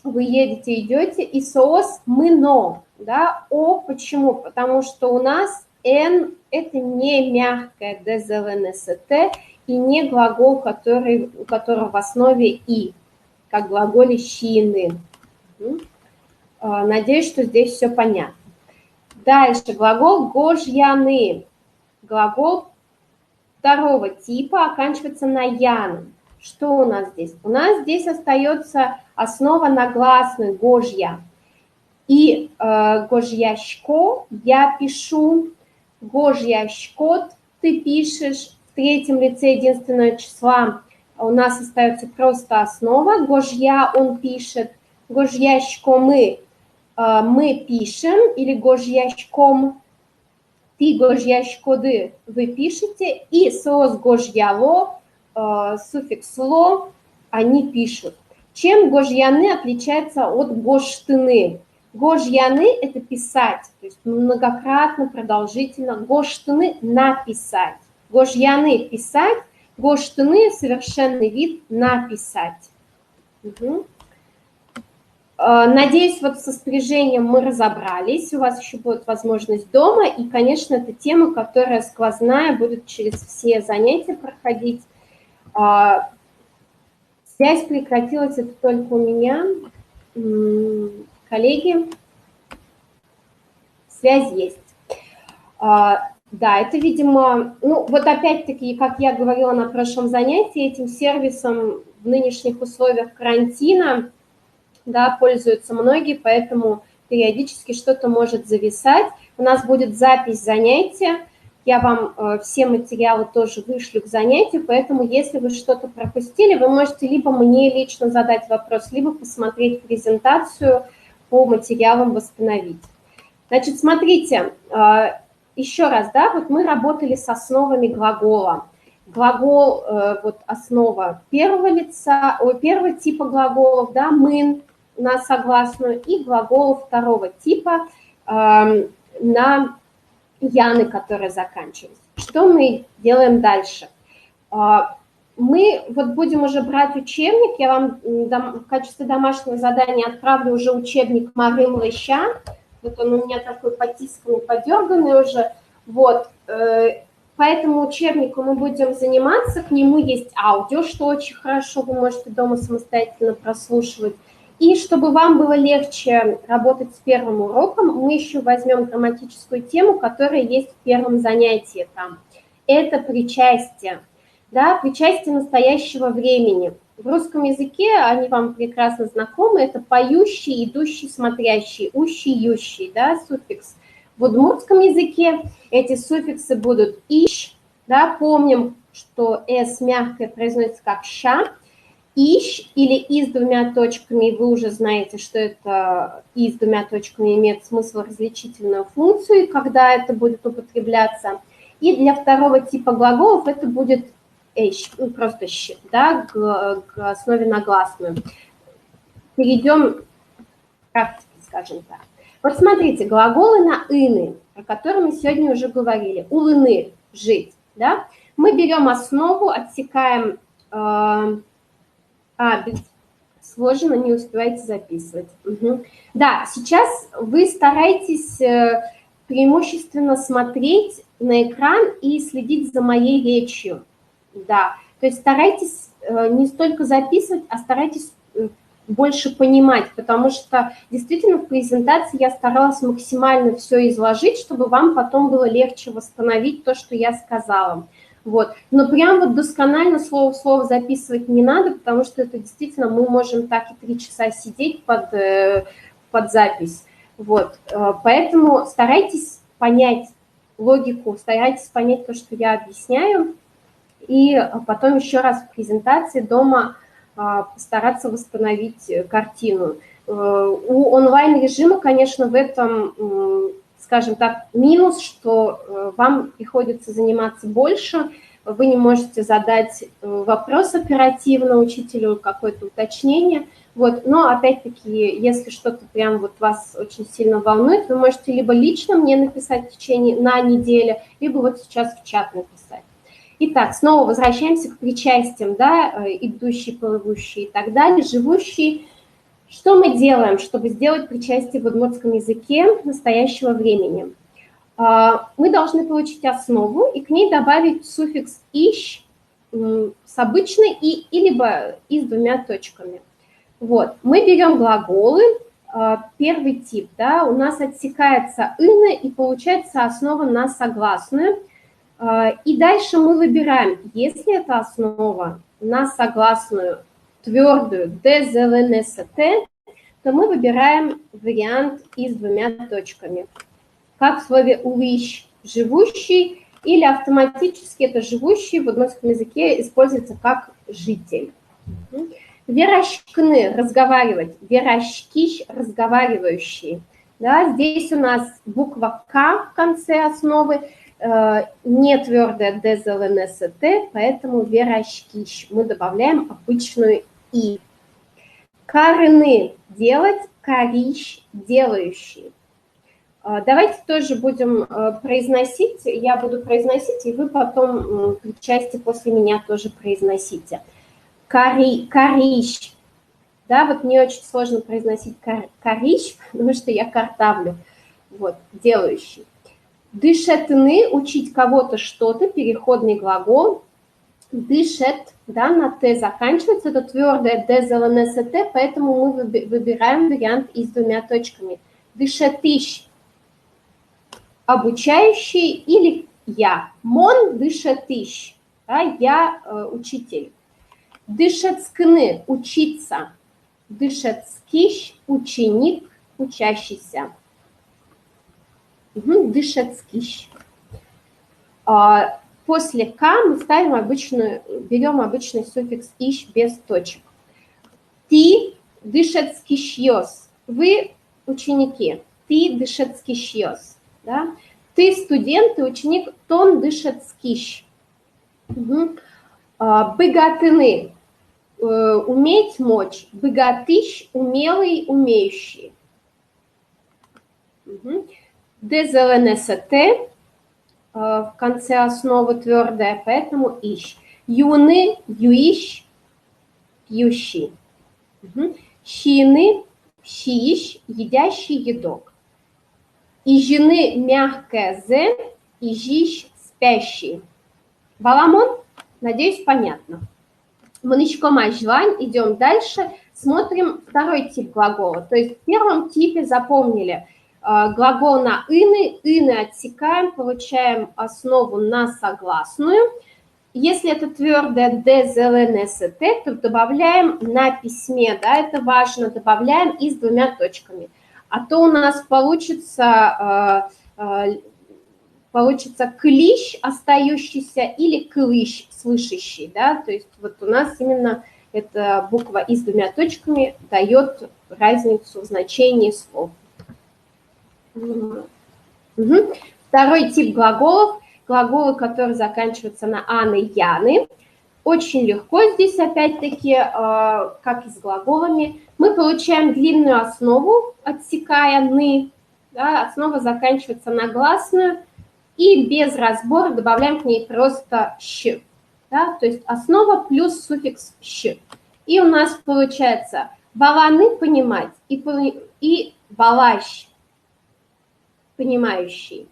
вы едете, идете, и «соос мыно», да, почему? Потому что у нас «н» – это не мягкое «дзвнст» и не глагол, у которого в основе «и», как в глаголе «щины». Надеюсь, что здесь все понятно. Дальше глагол «гожьяны». Глагол второго типа оканчивается на «ян». Что у нас здесь? У нас здесь остается основа на гласную «гожья». И «гожьяшко» я пишу, «гожьяшкот» ты пишешь, в третьем лице единственного числа у нас остается просто основа, «гожья» он пишет, «гожьяшко» мы пишем, или «гожьяшком» ты, «гожьяшкоды» вы пишете, и «соос гожьяло», суффикс «ло» они пишут. Чем гожьяны отличается от гоштыны? Гожьяны – это писать, то есть многократно, продолжительно. Гоштыны – написать. Гожьяны – писать, гоштыны – совершенный вид написать. Угу. Надеюсь, вот со спряжением мы разобрались, у вас еще будет возможность дома, и, конечно, это тема, которая сквозная, будет через все занятия проходить. Связь прекратилась, это только у меня. Коллеги, связь есть. Да, это, видимо, ну вот опять-таки, как я говорила на прошлом занятии, этим сервисом в нынешних условиях карантина, да, пользуются многие, поэтому периодически что-то может зависать. У нас будет запись занятия, я вам все материалы тоже вышлю к занятию, поэтому если вы что-то пропустили, вы можете либо мне лично задать вопрос, либо посмотреть презентацию по материалам, восстановить. Значит, смотрите, еще раз, да, вот мы работали с основами глагола. Глагол, вот основа первого лица, первого типа глаголов, да, мын на согласную, и глагол второго типа на яны, которые заканчиваются. Что мы делаем дальше? Мы вот будем уже брать учебник, я вам в качестве домашнего задания отправлю уже учебник Марым Леща, вот он у меня такой потисканный, подерганный уже, вот, по этому учебнику мы будем заниматься, к нему есть аудио, что очень хорошо, вы можете дома самостоятельно прослушивать. И чтобы вам было легче работать с первым уроком, мы еще возьмем грамматическую тему, которая есть в первом занятии там. это причастие, да, причастие настоящего времени. В русском языке они вам прекрасно знакомы, это поющий, идущий, смотрящий, ущий, ющий, да, суффикс. В удмуртском языке эти суффиксы будут ищ, да, помним, что с мягкое произносится как ща, ищ или и с двумя точками, вы уже знаете, что это и с двумя точками имеет смысл различительную функцию, когда это будет употребляться. И для второго типа глаголов это будет просто щ, да, к основе на гласную. Перейдем к практике, скажем так. Вот смотрите, глаголы на «ины», о которых мы сегодня уже говорили. Улыны – жить, да? Мы берем основу, отсекаем... сложно, не успеваете записывать. Угу. Да, сейчас вы стараетесь преимущественно смотреть на экран и следить за моей речью. Да, то есть старайтесь не столько записывать, а старайтесь больше понимать, потому что действительно в презентации я старалась максимально все изложить, чтобы вам потом было легче восстановить то, что я сказала. Вот. Но прям вот досконально слово в слово записывать не надо, потому что это действительно мы можем так и 3 часа сидеть под запись. Вот. Поэтому старайтесь понять логику, старайтесь понять то, что я объясняю, и потом еще раз в презентации дома постараться восстановить картину. У онлайн-режима, конечно, в этом, скажем так, минус, что вам приходится заниматься больше, вы не можете задать вопрос оперативно учителю, какое-то уточнение. Вот. Но, опять-таки, если что-то прям вот вас очень сильно волнует, вы можете либо лично мне написать в течение на неделю, либо вот сейчас в чат написать. Итак, снова возвращаемся к причастиям, да, идущий, плывущий и так далее, живущий. Что мы делаем, чтобы сделать причастие в удмуртском языке настоящего времени? Мы должны получить основу и к ней добавить суффикс «ищ» с обычной «и» либо «и» с двумя точками. Вот, мы берем глаголы, первый тип, да, у нас отсекается «ына» и получается основа на согласную. И дальше мы выбираем, если это основа на согласную твердую ДЗЛНСТ, то мы выбираем вариант «и» с двумя точками. Как в слове «улыщ» – «живущий», или автоматически это «живущий» в удмуртском языке используется как «житель». Верашкны – разговаривать, верашкищ – разговаривающий. Да, здесь у нас буква «к» в конце основы, не твердая ДЗЛНСТ, поэтому верашкищ. Мы добавляем обычную «и». Карыны – делать, карищ – делающий. Давайте тоже будем произносить, я буду произносить, и вы потом в части после меня тоже произносите. Карищ. Да, вот мне очень сложно произносить карищ, потому что я картавлю. Вот, делающий. Дышетны – учить кого-то что-то, переходный глагол. Дышет, да, на «т» заканчивается, это твердое ДЗЛНСТ, поэтому мы выбираем вариант «и» с двумя точками. Дышетыщ – обучающий или я. Мон дышетыщ, да, я учитель. Дышецкны – учиться. Дышецкищ – ученик, учащийся. Дышецкищ. После «к» мы ставим берем обычный суффикс «ищ» без точек. Ты дышецкищьёс. Вы ученики. Ты дышецкищьёс. Да? Ты студент, ты ученик, тон дышецкищ. Богатыны. Уметь, мочь. Богатыщ, умелый, умеющий. ДЗЛНСТ. В конце основы твердая, поэтому ищ. Юны, юищ, пьющий. Щины, щиищ, едящий, едок. Ижины, мягкое з, ижищ, спящий. Баламон, надеюсь, понятно. Манычком ажвань, идем дальше, смотрим второй тип глагола. То есть в первом типе запомнили Глагол на ины отсекаем, получаем основу на согласную. Если это твердое ДЗЛНСТ, то добавляем на письме, да, это важно, добавляем и с двумя точками. А то у нас получится клищ остающийся или клыщ слышащий, да, то есть вот у нас именно эта буква и с двумя точками дает разницу в значении слов. Второй тип глаголов. Глаголы, которые заканчиваются на аны, яны. Очень легко здесь, опять-таки, как и с глаголами. Мы получаем длинную основу, отсекая «ны». Да, основа заканчивается на гласную. И без разбора добавляем к ней просто «щ». Да, то есть основа плюс суффикс «щ». И у нас получается «баланы» – понимать и «балащ» – понимающий.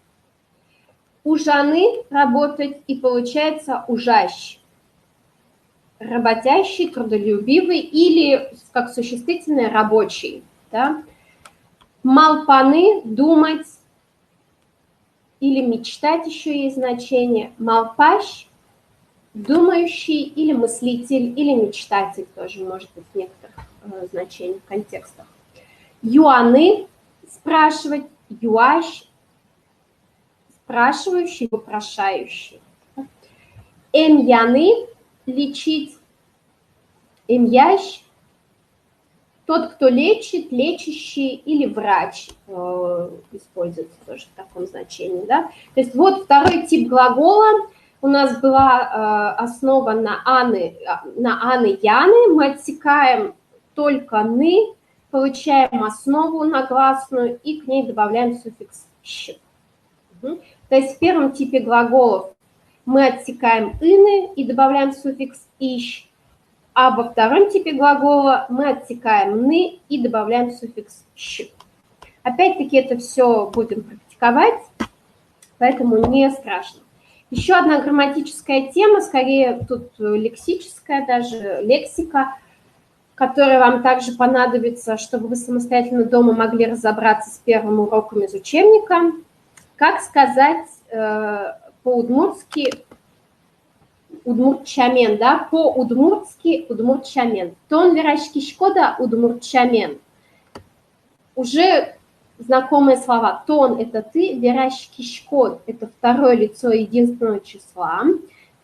Ужаны работать, и получается ужащ. Работящий, трудолюбивый или, как существительное, рабочий. Да? Малпаны – думать или мечтать еще есть значение. Малпащ – думающий или мыслитель, или мечтатель тоже может быть в некоторых значениях, контекстах. Юаны – спрашивать, юащ – спрашивающий, вопрошающий. Эмьяны – лечить, эмьящ – тот, кто лечит, лечащий или врач используется тоже в таком значении. Да? То есть вот второй тип глагола. У нас была основа на аны, яны. Мы отсекаем только ны, получаем основу на гласную и к ней добавляем суффикс щ. То есть в первом типе глаголов мы отсекаем ины и добавляем суффикс ищ, а во втором типе глагола мы отсекаем ны и добавляем суффикс щ. Опять-таки это все будем практиковать, поэтому не страшно. Еще одна грамматическая тема, скорее тут лексическая, даже лексика, которая вам также понадобится, чтобы вы самостоятельно дома могли разобраться с первым уроком из учебника. Как сказать по-удмуртски удмуртчамен, да, по-удмуртски удмуртчамен. Тон верашки шкода удмуртчамен. Уже знакомые слова. Тон – это ты, верашки шкод – это второе лицо единственного числа.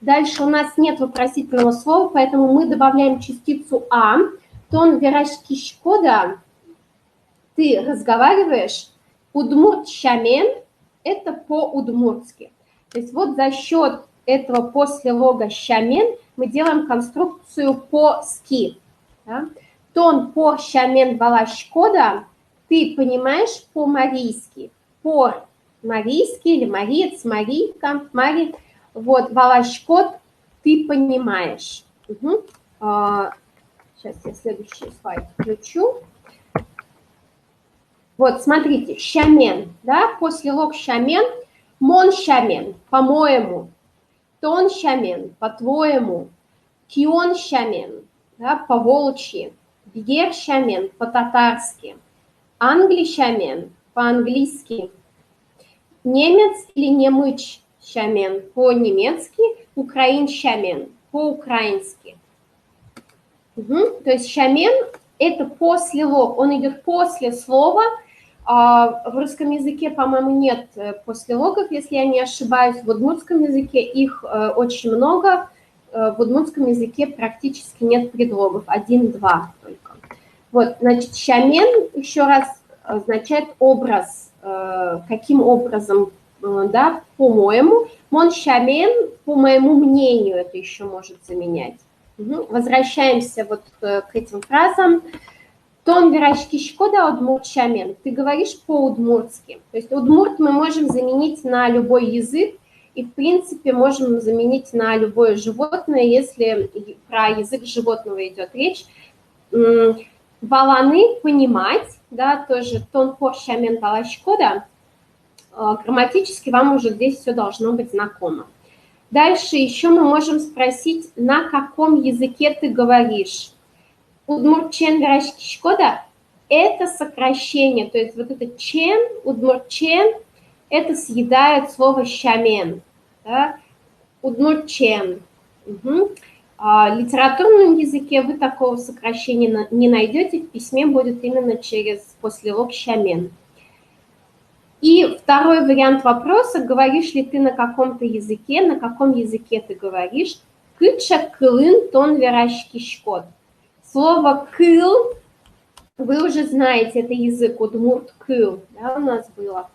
Дальше у нас нет вопросительного слова, поэтому мы добавляем частицу «а». Тон верашки шкода – ты разговариваешь, удмуртчамен – это по-удмуртски. То есть вот за счет этого после лога «щамен» мы делаем конструкцию по-ски. Да? Тон по «щамен вала шкода» ты понимаешь по-марийски. По-марийски или мариец, марийка, мари. Вот вала шкод ты понимаешь. Угу. Сейчас я следующий слайд включу. Вот, смотрите, щамен, да, после лог щамен, мон щамен, по-моему, тон щамен, по-твоему, кион щамен, да, по-волчьи, бьер щамен, по-татарски, англи щамен, по-английски, немец или немыч щамен, по-немецки, украин щамен, по-украински. Угу. То есть щамен – это после лог, он идет после слова. В русском языке, по-моему, нет послелогов, если я не ошибаюсь. В удмуртском языке их очень много. В удмуртском языке практически нет предлогов, 1-2 только. Вот, значит, щамен, еще раз, означает образ, каким образом, да, по-моему. Мон щамен, по моему мнению, это еще может заменять. Угу. Возвращаемся вот к этим фразам. Тон верашки шкода удмуртчамен. Ты говоришь по-удмуртски. То есть удмурт мы можем заменить на любой язык и, в принципе, можем заменить на любое животное, если про язык животного идет речь. Валаны – понимать, да, тоже тон порщамен вала шкода. Грамматически вам уже здесь все должно быть знакомо. Дальше еще мы можем спросить, на каком языке ты говоришь. Удмуртчен верашки шкода? это сокращение, то есть вот это чен, удмурчен, это съедает слово щамен, да? Удмурчен. Угу. В литературном языке вы такого сокращения не найдете, в письме будет именно через послелог щамен. И второй вариант вопроса, говоришь ли ты на каком-то языке, на каком языке ты говоришь, кыча кылын тон верашки шкод. Слово кыл, вы уже знаете, это язык удмурт кыл, да, у нас было.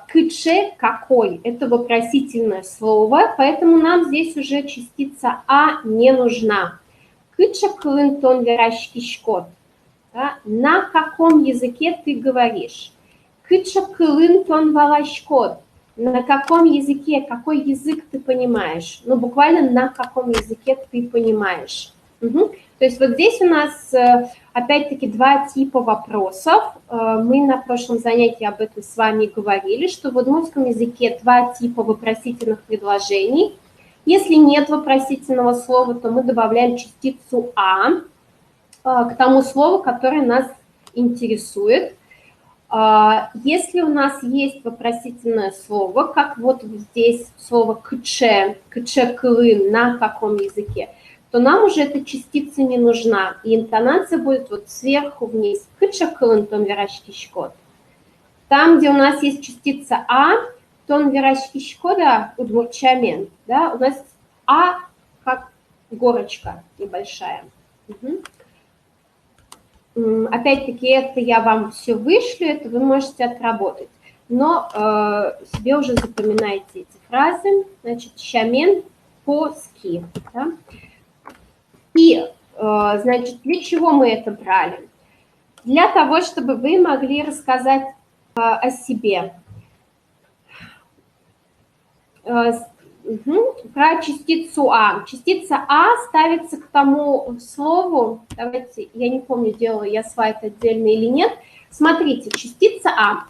Кыче какой, это вопросительное слово, поэтому нам здесь уже частица А не нужна. Кыча кылын тон верашки шкод. Да? На каком языке ты говоришь? Кыча кылын тон валашкод. На каком языке, какой язык ты понимаешь? Ну, буквально на каком языке ты понимаешь. Угу. То есть вот здесь у нас, опять-таки, два типа вопросов. Мы на прошлом занятии об этом с вами говорили, что в удмуртском языке два типа вопросительных предложений. Если нет вопросительного слова, то мы добавляем частицу «а» к тому слову, которое нас интересует. Если у нас есть вопросительное слово, как вот здесь слово «кыче», «кыче кылын», на каком языке, то нам уже эта частица не нужна. И интонация будет вот сверху вниз. «Кыче кылын тон верашки шкод». Там, где у нас есть частица «а», тон верашки шкода удмурчамен. Да, у нас «а» как горочка небольшая. Угу. Опять-таки, это я вам все вышлю, это вы можете отработать. Но себе уже запоминайте эти фразы. Значит, щамен по-ски. Да? И, значит, для чего мы это брали? Для того, чтобы вы могли рассказать о себе. Про частицу «а». Частица «а» ставится к тому слову, давайте, я не помню, делала я слайд отдельно или нет. Смотрите, частица «а».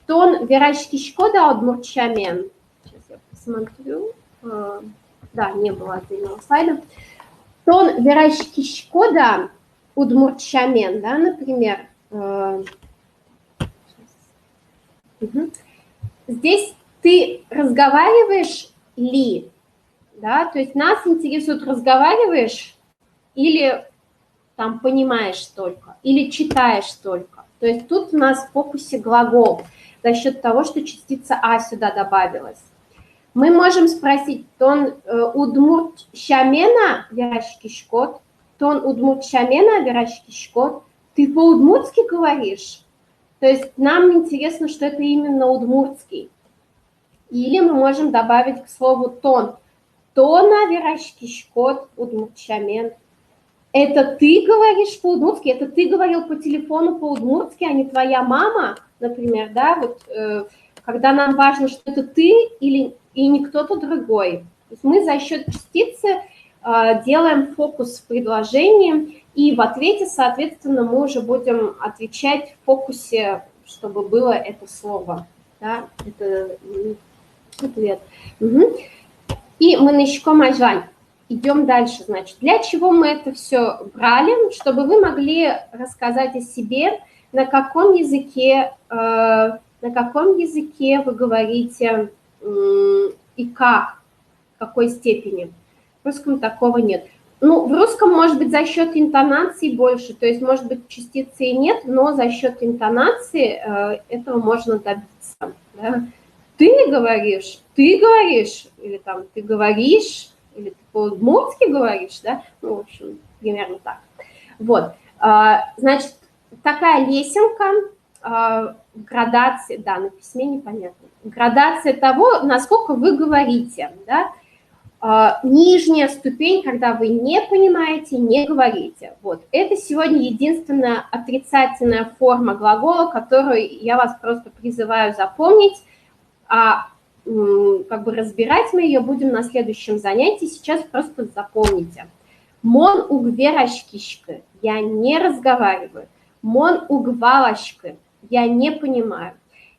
Тон верашки шкода удмурчамен. Сейчас я посмотрю. Да, не было отдельного слайда. Тон верашки шкода удмурчамен, да, например. Здесь ты разговариваешь ли, да, то есть нас интересует, разговариваешь или там понимаешь только, или читаешь только. То есть тут у нас в фокусе глагол за счет того, что частица «а» сюда добавилась. Мы можем спросить, тон удмурт щамена верашки шкод, тон удмурт щамена верашки шкод, ты по-удмуртски говоришь? То есть нам интересно, что это именно удмуртский. Или мы можем добавить к слову тон. Тона верашки шкод удмуртчамен. Это ты говоришь по-удмуртски, это ты говорил по телефону по-удмуртски, а не твоя мама, например, да, вот когда нам важно, что это ты или и не кто-то другой. То есть мы за счет частицы делаем фокус в предложении, и в ответе, соответственно, мы уже будем отвечать в фокусе, чтобы было это слово, да, это ответ. Угу. И мы нащиком ажвань. Идем дальше, значит. Для чего мы это все брали? Чтобы вы могли рассказать о себе, на каком языке вы говорите и как, в какой степени. В русском такого нет. Ну, в русском, может быть, за счет интонации больше, то есть, может быть, частицы и нет, но за счет интонации этого можно добиться. Да? Ты говоришь, или там ты говоришь, или ты по-удмуртски говоришь, да, ну, в общем, примерно так. Вот, значит, такая лесенка, градация, да, на письме непонятно, градация того, насколько вы говорите, да, нижняя ступень, когда вы не понимаете, не говорите. Вот, это сегодня единственная отрицательная форма глагола, которую я вас просто призываю запомнить, как бы разбирать мы ее будем на следующем занятии, сейчас просто запомните. Мон угверашкишка, я не разговариваю. Мон угвалашка, я не понимаю.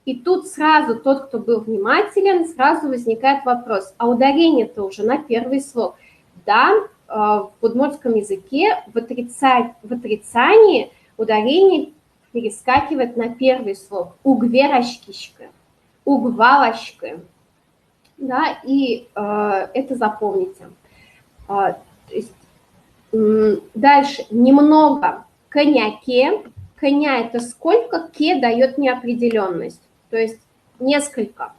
И тут сразу тот, кто был внимателен, сразу возникает вопрос, а ударение-то уже на первый слог. Да, в удмуртском языке в отрицании Ударение перескакивает на первый слог. Угверашкишка, угвалашка. Да, и это запомните. То есть, дальше немного коняке. Коня это сколько, ке дает неопределенность. То есть несколько,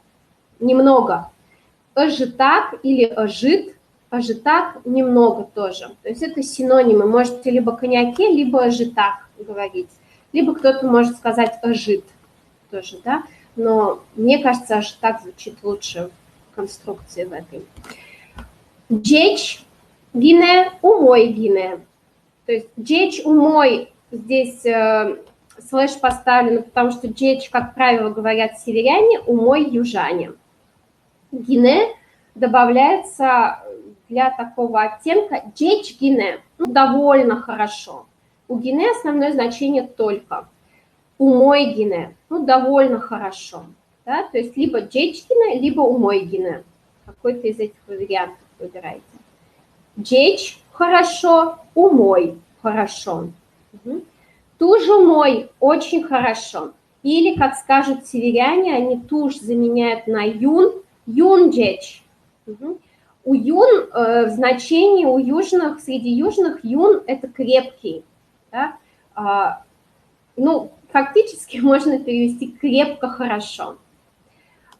немного. Ажитак или ажит. Ажитак немного тоже. То есть это синонимы. Можете либо коняке, либо ажитак говорить. Либо кто-то может сказать ажит тоже, да. Но мне кажется, ажитак звучит лучше в конструкции в этой. Джечь гине, умой гине. То есть джечь, умой, здесь слэш поставлен, потому что джечь, как правило, говорят северяне, умой южане. Гине добавляется для такого оттенка джечь гине, ну, довольно хорошо. У гине основное значение только. Умой гине, ну, довольно хорошо. Да? То есть либо джечь гине, либо умой гине. Какой-то из этих вариантов выбирайте. Джечь хорошо, умой хорошо. Тушь умой очень хорошо. Или, как скажут северяне, они тушь заменяют на юн, юн джечь. У юн в значении у южных, среди южных юн это крепкий. Да? Ну, фактически можно перевести крепко хорошо.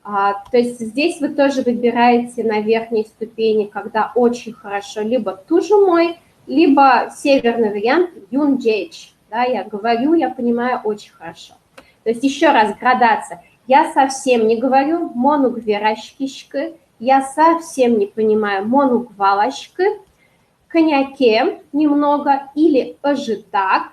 То есть здесь вы тоже выбираете на верхней ступени, когда очень хорошо, либо тужумой, либо северный вариант юнджейч. Да, я говорю, я понимаю очень хорошо. То есть еще раз градация. Я совсем не говорю монугверашкишка, я совсем не понимаю монугвалашка, коняке немного или ожитак,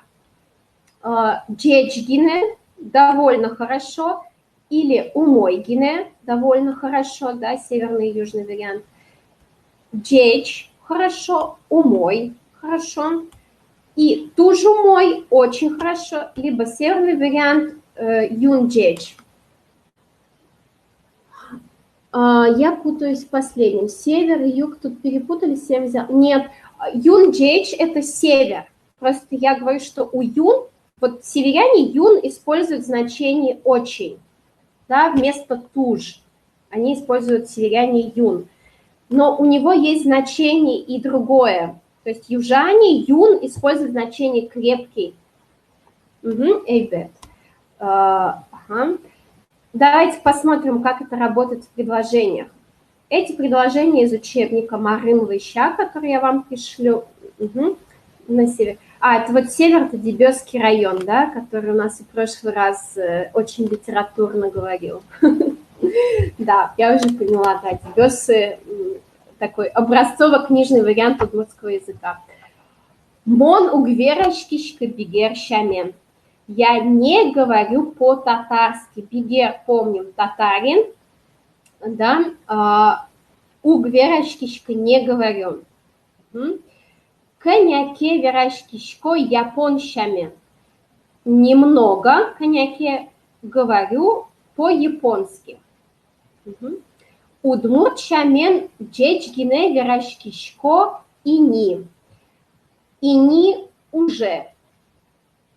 джечгине довольно хорошо, или умойгине, довольно хорошо, да, северный и южный вариант. Джечь, хорошо, умой, хорошо. И тужумой, очень хорошо, либо северный вариант юнджечь. Я путаюсь в последнем. Север и юг тут перепутались, я взяла. Нет, юнджечь это север. Просто я говорю, что у юн, вот северяне юн используют значение очень. Да, вместо туж. Они используют северяне юн. Но у него есть значение и другое. То есть южане юн используют значение крепкий. Эйбет. Ага. Давайте посмотрим, как это работает в предложениях. Эти предложения из учебника Марым-Лыща, который я вам пришлю. На север. Это вот север, это Дебесский район, да, который у нас в прошлый раз очень литературно говорил. Да, я уже поняла, да, Дебесы, такой образцово-книжный вариант удмуртского языка. Мон угверашкишка бигер шамен. Я не говорю по-татарски. Бигер, помним, татарин, да, угверашкишка не говорю. Коняке верашкишко японшами. Немного коняке говорю по-японски. Удмуртшамен джечгине верашкишко ини. Ини уже.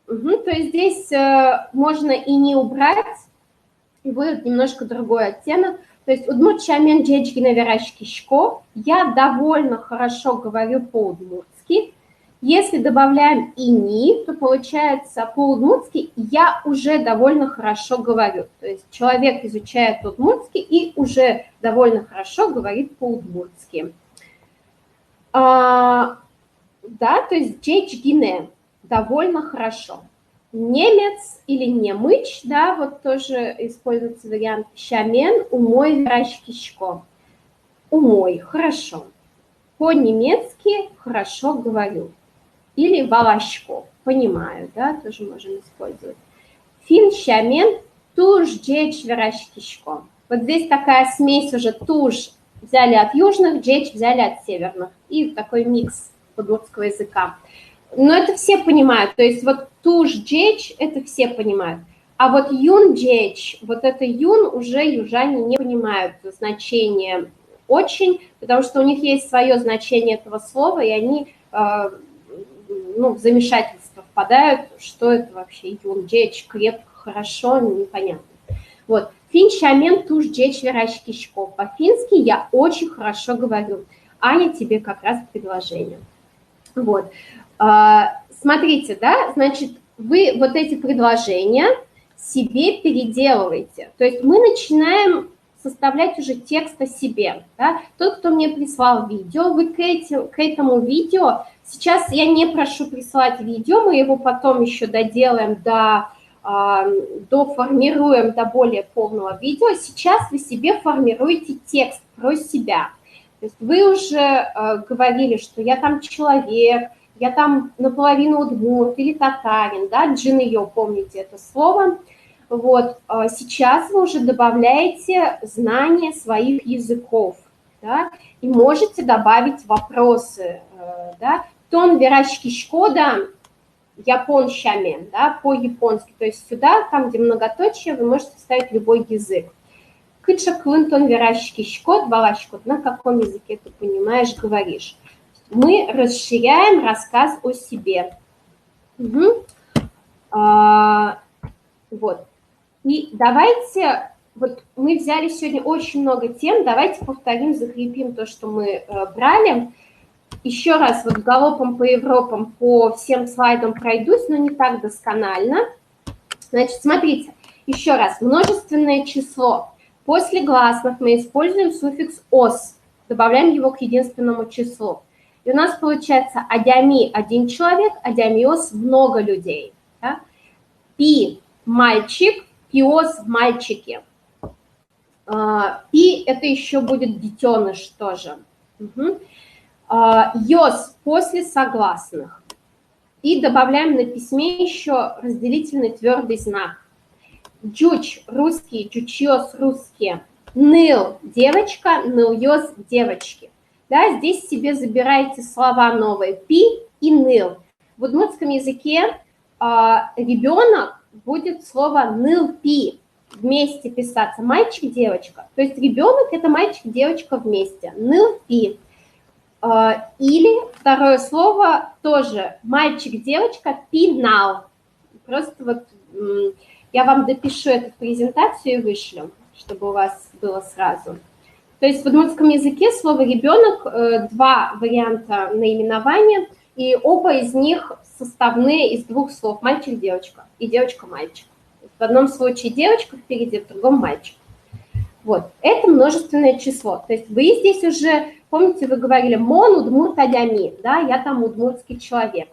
То есть здесь можно ини убрать, и будет немножко другой оттенок. То есть удмуртшамен джечгине верашкишко. Я довольно хорошо говорю по-удмуртски. Если добавляем ини, то получается по-удмуртски я уже довольно хорошо говорю. То есть человек изучает удмуртский и уже довольно хорошо говорит по-удмуртски. Да, то есть джечгине довольно хорошо. Немец или немыч, да, вот тоже используется вариант шамен, умой верашкишко. Умой, хорошо. По-немецки хорошо говорю. Или валашко, понимаю, да, тоже можем использовать. Фин шамен туж джечь верашкишко. Вот здесь такая смесь уже туж взяли от южных, джечь взяли от северных. И такой микс удмуртского языка. Но это все понимают, то есть вот туж джечь, это все понимают. А вот юн джечь, вот это юн уже южане не понимают значение очень, потому что у них есть свое значение этого слова, и они ну, в замешательство впадают, что это вообще, юнджеч, крепко, хорошо, непонятно. Вот, финчамен туш джеч верач кишков. По-фински я очень хорошо говорю. Аня, тебе как раз предложение. Вот, смотрите, да, значит, вы вот эти предложения себе переделываете. То есть мы начинаем составлять уже текст о себе. Да? Тот, кто мне прислал видео, вы к этому видео, сейчас я не прошу присылать видео, мы его потом еще доделаем, доформируем до более полного видео. Сейчас вы себе формируете текст про себя. То есть вы уже говорили, что я там человек, я там наполовину удмурт или татарин, да, джин-йо, помните это слово. Вот, сейчас вы уже добавляете знания своих языков, да, и можете добавить вопросы, да. Тон верачки шкода, японщамен, да, по-японски, то есть сюда, там, где многоточие, вы можете вставить любой язык. Кыча клынтон верачки шкод, балашкот, на каком языке ты понимаешь, говоришь. Мы расширяем рассказ о себе. Угу. Вот. И давайте, вот мы взяли сегодня очень много тем, давайте повторим, закрепим то, что мы брали. Еще раз вот галопом по Европам по всем слайдам пройдусь, но не так досконально. Значит, смотрите, еще раз, множественное число. После гласных мы используем суффикс «ос», добавляем его к единственному числу. И у нас получается адями – один человек, адямиос – много людей. Да? Пи – мальчик, пиос – мальчики. Пи – это еще будет детеныш тоже. Угу. Йос – после согласных. И добавляем на письме еще разделительный твердый знак. Джуч – русский, джучиос – русские. Ныл – девочка, ныльос – девочки. Да, здесь себе забираете слова новые пи и ныл. В удмуртском языке ребенок будет слово ныл-пи вместе писаться, мальчик-девочка. То есть ребенок – это мальчик-девочка вместе, ныл-пи. Или второе слово тоже мальчик-девочка, пинал. Просто вот я вам допишу эту презентацию и вышлю, чтобы у вас было сразу. То есть в удмуртском языке слово «ребенок» два варианта наименования, и оба из них составные из двух слов «мальчик-девочка» и «девочка-мальчик». В одном случае девочка впереди, в другом мальчик. Вот, это множественное число. То есть вы здесь уже, помните, вы говорили «мон удмурт адями», да, я там удмуртский человек.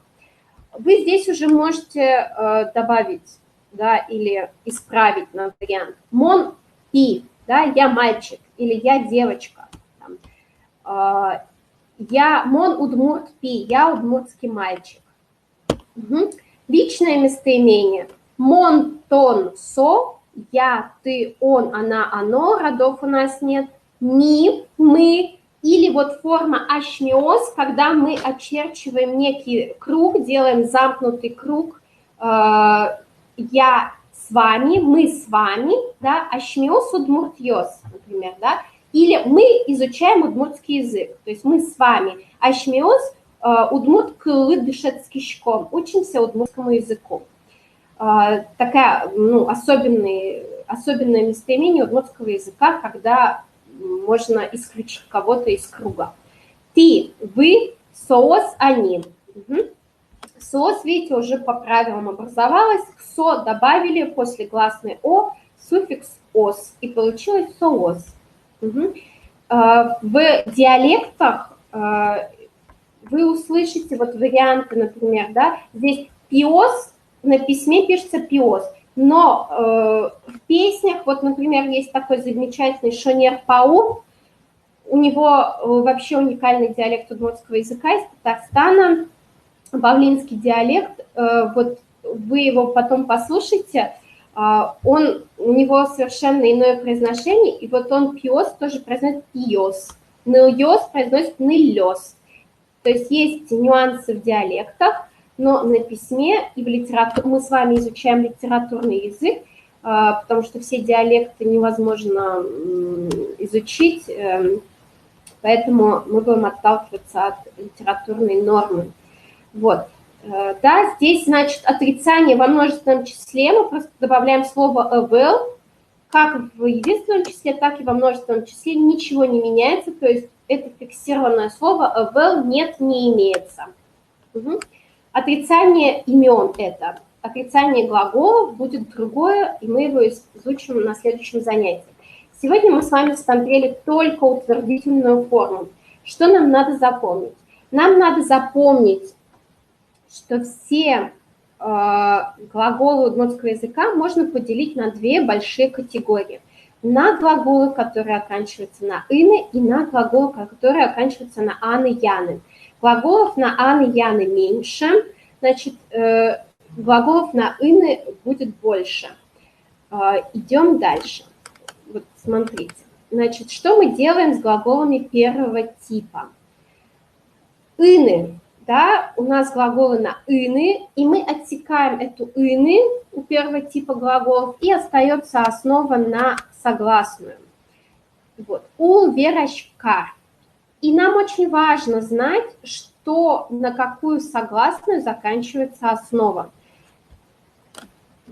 Вы здесь уже можете добавить, да, или исправить на вариант «мон пи», да, я мальчик или я девочка. Я мон удмурт пи, я удмуртский мальчик. Угу. Личное местоимение. Мон, тон, со, я, ты, он, она, оно, родов у нас нет. Ми, мы, или вот форма ашмиоз, когда мы очерчиваем некий круг, делаем замкнутый круг. Я с вами, мы с вами, да, ашмиоз удмуртьёс, например, да. Или мы изучаем удмуртский язык, то есть мы с вами. Ашмиоз удмурт кылы дышецкишком, учимся удмуртскому языку. Такая, ну, особенное местоимение удмуртского языка, когда можно исключить кого-то из круга. Ты, вы, соос, они. Угу. Соос, видите, уже по правилам образовалось. Со добавили после гласной о суффикс ос, и получилось соос. Угу. В диалектах вы услышите вот варианты, например, да, здесь пиос, на письме пишется пиос, но в песнях, вот, например, есть такой замечательный Шонер Пау, у него вообще уникальный диалект удмуртского языка из Татарстана, бавлинский диалект, вот вы его потом послушайте, у него совершенно иное произношение, и вот он пиос тоже произносит пиос, ныльос произносит ныльос. То есть нюансы в диалектах, но на письме и в литературе, мы с вами изучаем литературный язык, потому что все диалекты невозможно изучить, поэтому мы будем отталкиваться от литературной нормы. Вот. Да, здесь, значит, отрицание во множественном числе, мы просто добавляем слово well, как в единственном числе, так и во множественном числе ничего не меняется, то есть это фиксированное слово well нет, не имеется. Угу. Отрицание имен это. Отрицание глаголов будет другое, и мы его изучим на следующем занятии. Сегодня мы с вами смотрели только утвердительную форму. Что нам надо запомнить? Нам надо запомнить, что все глаголы удмуртского языка можно поделить на две большие категории. На глаголы, которые оканчиваются на «ины», и на глаголы, которые оканчиваются на «аны», «яны». Глаголов на «аны», «яны» меньше, значит, глаголов на «ины» будет больше. Идем дальше. Вот смотрите. Значит, что мы делаем с глаголами первого типа? «Ины». Да, у нас глаголы на «ины», и мы отсекаем эту «ины» у первого типа глаголов, и остается основа на согласную. Вот. «Ул верашкар». И нам очень важно знать, что на какую согласную заканчивается основа.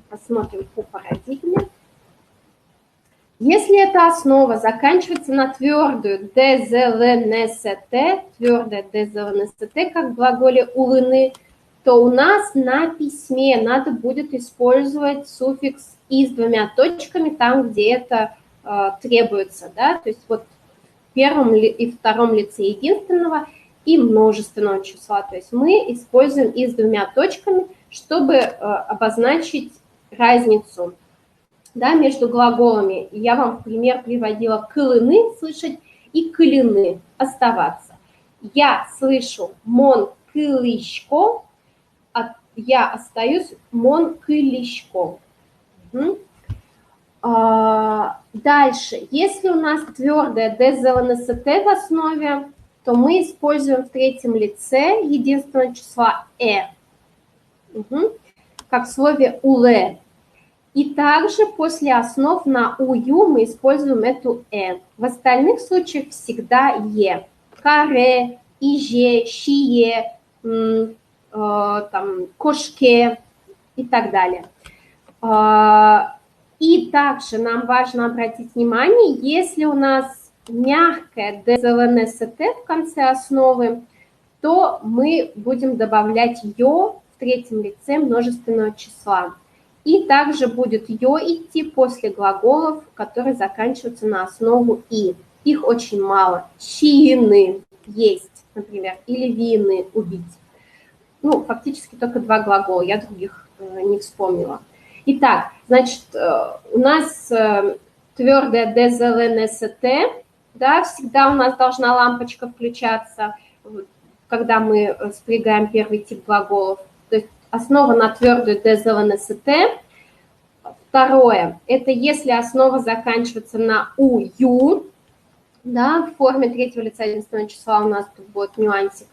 Посмотрим по парадигме. Если эта основа заканчивается на твердую «дезлнст», твердое «дезлнст», как в глаголе «улыны», то у нас на письме надо будет использовать суффикс «и» с двумя точками, там, где это требуется. Да? То есть вот в первом и втором лице единственного и множественного числа. То есть мы используем «и» с двумя точками, чтобы обозначить разницу. Да, между глаголами. Я вам в пример приводила «кылыны» слышать и «кылины» оставаться. Я слышу «мон кылышко», а я остаюсь «мон кылышко». Дальше. Если у нас твердое «дезлнст» в основе, то мы используем в третьем лице единственного числа как в слове «уле». И также после основ на «ую» мы используем эту В остальных случаях всегда «е». Каре, иже, шие, там, кошке и так далее. И также нам важно обратить внимание, если у нас мягкое «дезлнст» в конце основы, то мы будем добавлять «ё» в третьем лице множественного числа. И также будет «ё» идти после глаголов, которые заканчиваются на основу «и». Их очень мало. «Чины» – есть, например, или «вины» – убить. Ну, фактически только два глагола, я других не вспомнила. Итак, значит, у нас твердое «дезлнст», да, всегда у нас должна лампочка включаться, когда мы спрягаем первый тип глаголов. То есть основа на твердую «дезлнст». Второе, это если основа заканчивается на «ую», да, в форме третьего лица единственного числа у нас тут будет нюансик.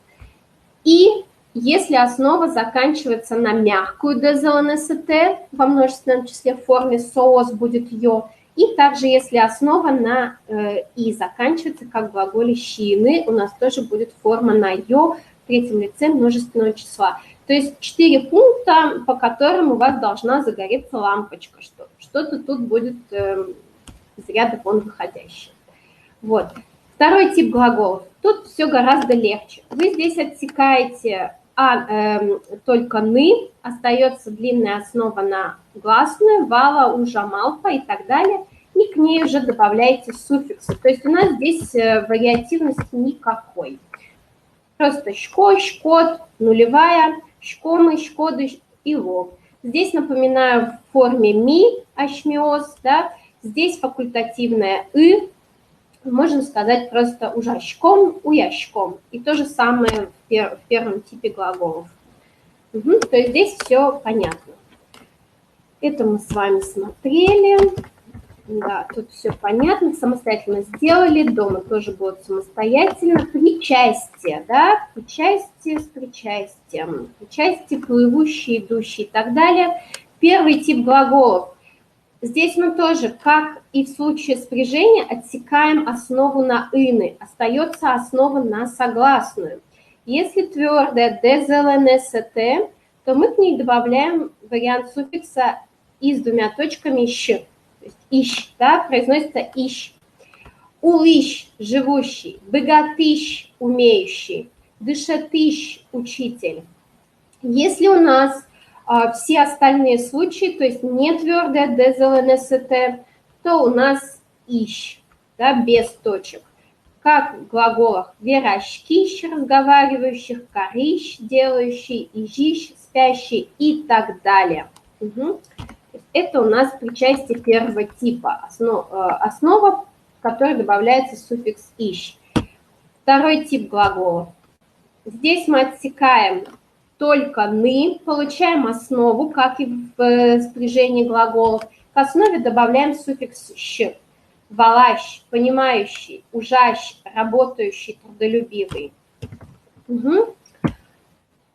И если основа заканчивается на мягкую «дезлнст», во множественном числе в форме «соос» будет «ё». И также если основа на «и» заканчивается, как в глаголе «щины», у нас тоже будет форма на «ё» в третьем лице множественного числа. То есть 4 пункта, по которым у вас должна загореться лампочка, что что-то тут будет из ряда вон выходящее. Вот. Второй тип глаголов. Тут все гораздо легче. Вы здесь отсекаете только «ны», остается длинная основа на гласную, «вала», «ужа», «малпа» и так далее, и к ней уже добавляете суффиксы. То есть у нас здесь вариативности никакой. Просто «шко», «шкот», нулевая, «шкомы», «шкоды» и «лов». Здесь, напоминаю, в форме «ми», «ашмиоз», да, здесь факультативное «ы», можно сказать просто «ужашком», «уяшком». И то же самое в первом типе глаголов. То есть здесь все понятно. Это мы с вами смотрели. Да, тут все понятно, самостоятельно сделали, дома тоже будет самостоятельно. Причастие, да, причастие с причастием, причастие, плывущий, идущий и так далее. Первый тип глаголов. Здесь мы тоже, как и в случае спряжения, отсекаем основу на «ины», остается основа на согласную. Если твердое ДЗЛНСТ, то мы к ней добавляем вариант суффикса «и» с двумя точками «щ». То есть «ищ», да, произносится «ищ». Улыщ – живущий, богатыщ – умеющий, дышатыщ – учитель. Если у нас все остальные случаи, то есть не твердое ДЗЛНСТ, то у нас «ищ», да, без точек. Как в глаголах «веращкищ» – разговаривающих, «корыщ» – делающий, «ижищ» – спящий и так далее. Угу. Это у нас при части первого типа, основа, в которой добавляется суффикс «ищ». Второй тип глаголов. Здесь мы отсекаем только «ны», получаем основу, как и в спряжении глаголов. К основе добавляем суффикс «щ». Валащ, понимающий, ужащ, работающий, трудолюбивый. Угу.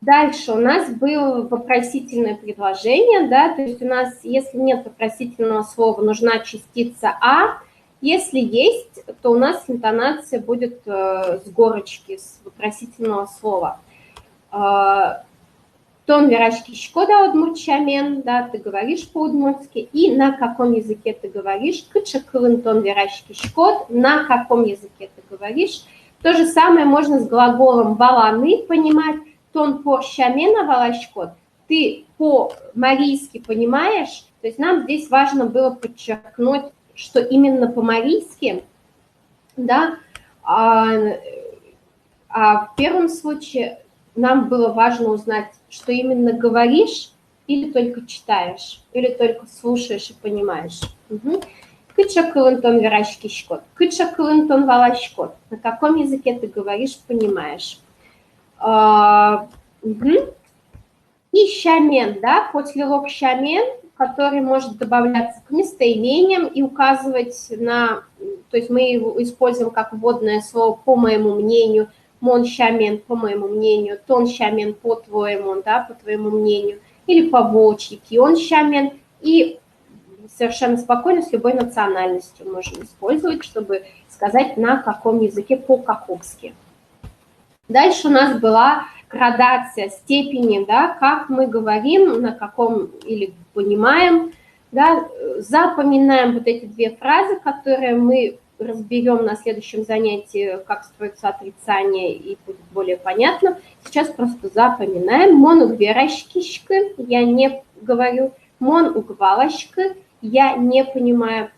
Дальше у нас было вопросительное предложение, да, то есть у нас, если нет вопросительного слова, нужна частица «а». Если есть, то у нас интонация будет с горочки, с вопросительного слова. Тон верашки шкода удмурчамен, да, ты говоришь по-удмуртски, и на каком языке ты говоришь, кычакылын тон верашки шкод, на каком языке ты говоришь. То же самое можно с глаголом баланы понимать, тон порщамена валашкод, ты по-марийски понимаешь, то есть нам здесь важно было подчеркнуть, что именно по-марийски, да, а в первом случае нам было важно узнать, что именно говоришь, или только читаешь, или только слушаешь и понимаешь. Кыча кылынтон верашки шкот, кыча кылынтон валашкот. На каком языке ты говоришь, понимаешь. И щамен, да, после лог щамен, который может добавляться к местоимениям и указывать на, то есть мы его используем как вводное слово по моему мнению, мон щамен, по моему мнению, тон щамен, по твоему, да, по твоему мнению, или по волчьи, кион щамен, и совершенно спокойно с любой национальностью можем использовать, чтобы сказать, на каком языке по-каковски. Дальше у нас была градация степени, да, как мы говорим, на каком или понимаем, да, запоминаем вот эти две фразы, которые мы разберем на следующем занятии, как строится отрицание, и будет более понятно. Сейчас просто запоминаем. Мон угверащкишка, я не говорю. Мон угвалашка, я не понимаю.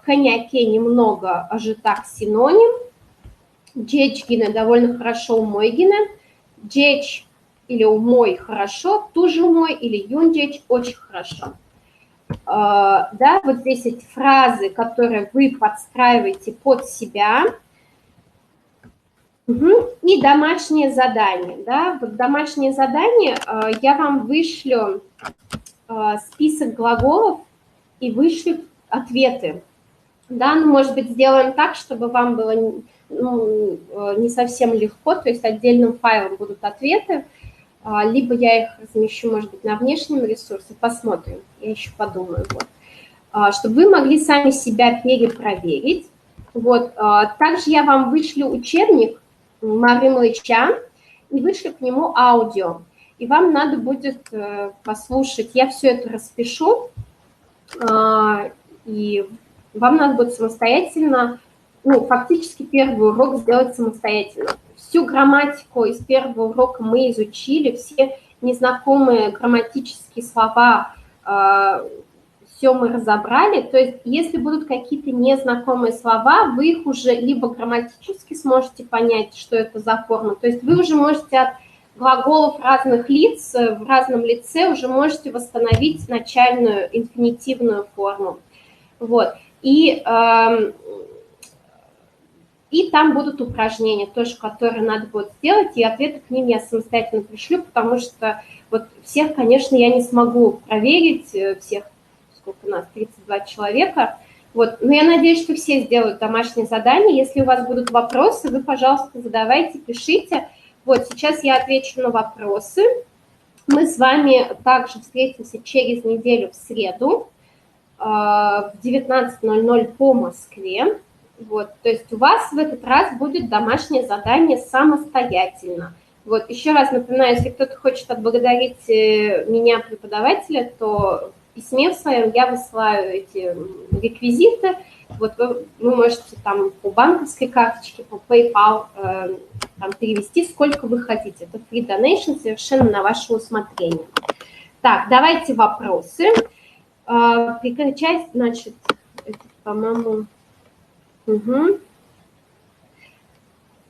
Коняке немного, ажитак синоним. Джечгина довольно хорошо, умойгина. Джеч или умой хорошо, туже умой или юнджеч очень хорошо. Да, вот здесь эти фразы, которые вы подстраиваете под себя. И домашнее задание. Да, вот домашнее задание я вам вышлю список глаголов и вышлю ответы. Да, ну, может быть, сделаем так, чтобы вам было не совсем легко, то есть отдельным файлом будут ответы, либо я их размещу, может быть, на внешнем ресурсе, посмотрим, я еще подумаю, вот. Чтобы вы могли сами себя перепроверить. Вот. Также я вам вышлю учебник Мары Млыча и вышлю к нему аудио. И вам надо будет послушать, я все это распишу, и вам надо будет самостоятельно, ну, фактически первый урок сделать самостоятельно. Всю грамматику из первого урока мы изучили, все незнакомые грамматические слова, все мы разобрали. То есть если будут какие-то незнакомые слова, вы их уже либо грамматически сможете понять, что это за форма, то есть вы уже можете от глаголов разных лиц в разном лице уже можете восстановить начальную инфинитивную форму. Вот. И там будут упражнения тоже, которые надо будет сделать, и ответы к ним я самостоятельно пришлю, потому что вот всех, конечно, я не смогу проверить, всех, сколько у нас, 32 человека, вот, но я надеюсь, что все сделают домашнее задание. Если у вас будут вопросы, вы, пожалуйста, задавайте, пишите. Вот, сейчас я отвечу на вопросы. Мы с вами также встретимся через неделю в среду в 19:00 по Москве. Вот, то есть у вас в этот раз будет домашнее задание самостоятельно. Вот, еще раз напоминаю, если кто-то хочет отблагодарить меня, преподавателя, то в письме в своем я высылаю эти реквизиты. Вот вы можете там по банковской карточке, по PayPal там, перевести сколько вы хотите. Это free donation, совершенно на ваше усмотрение. Так, давайте вопросы. Прекращать, значит, это, по-моему... Угу.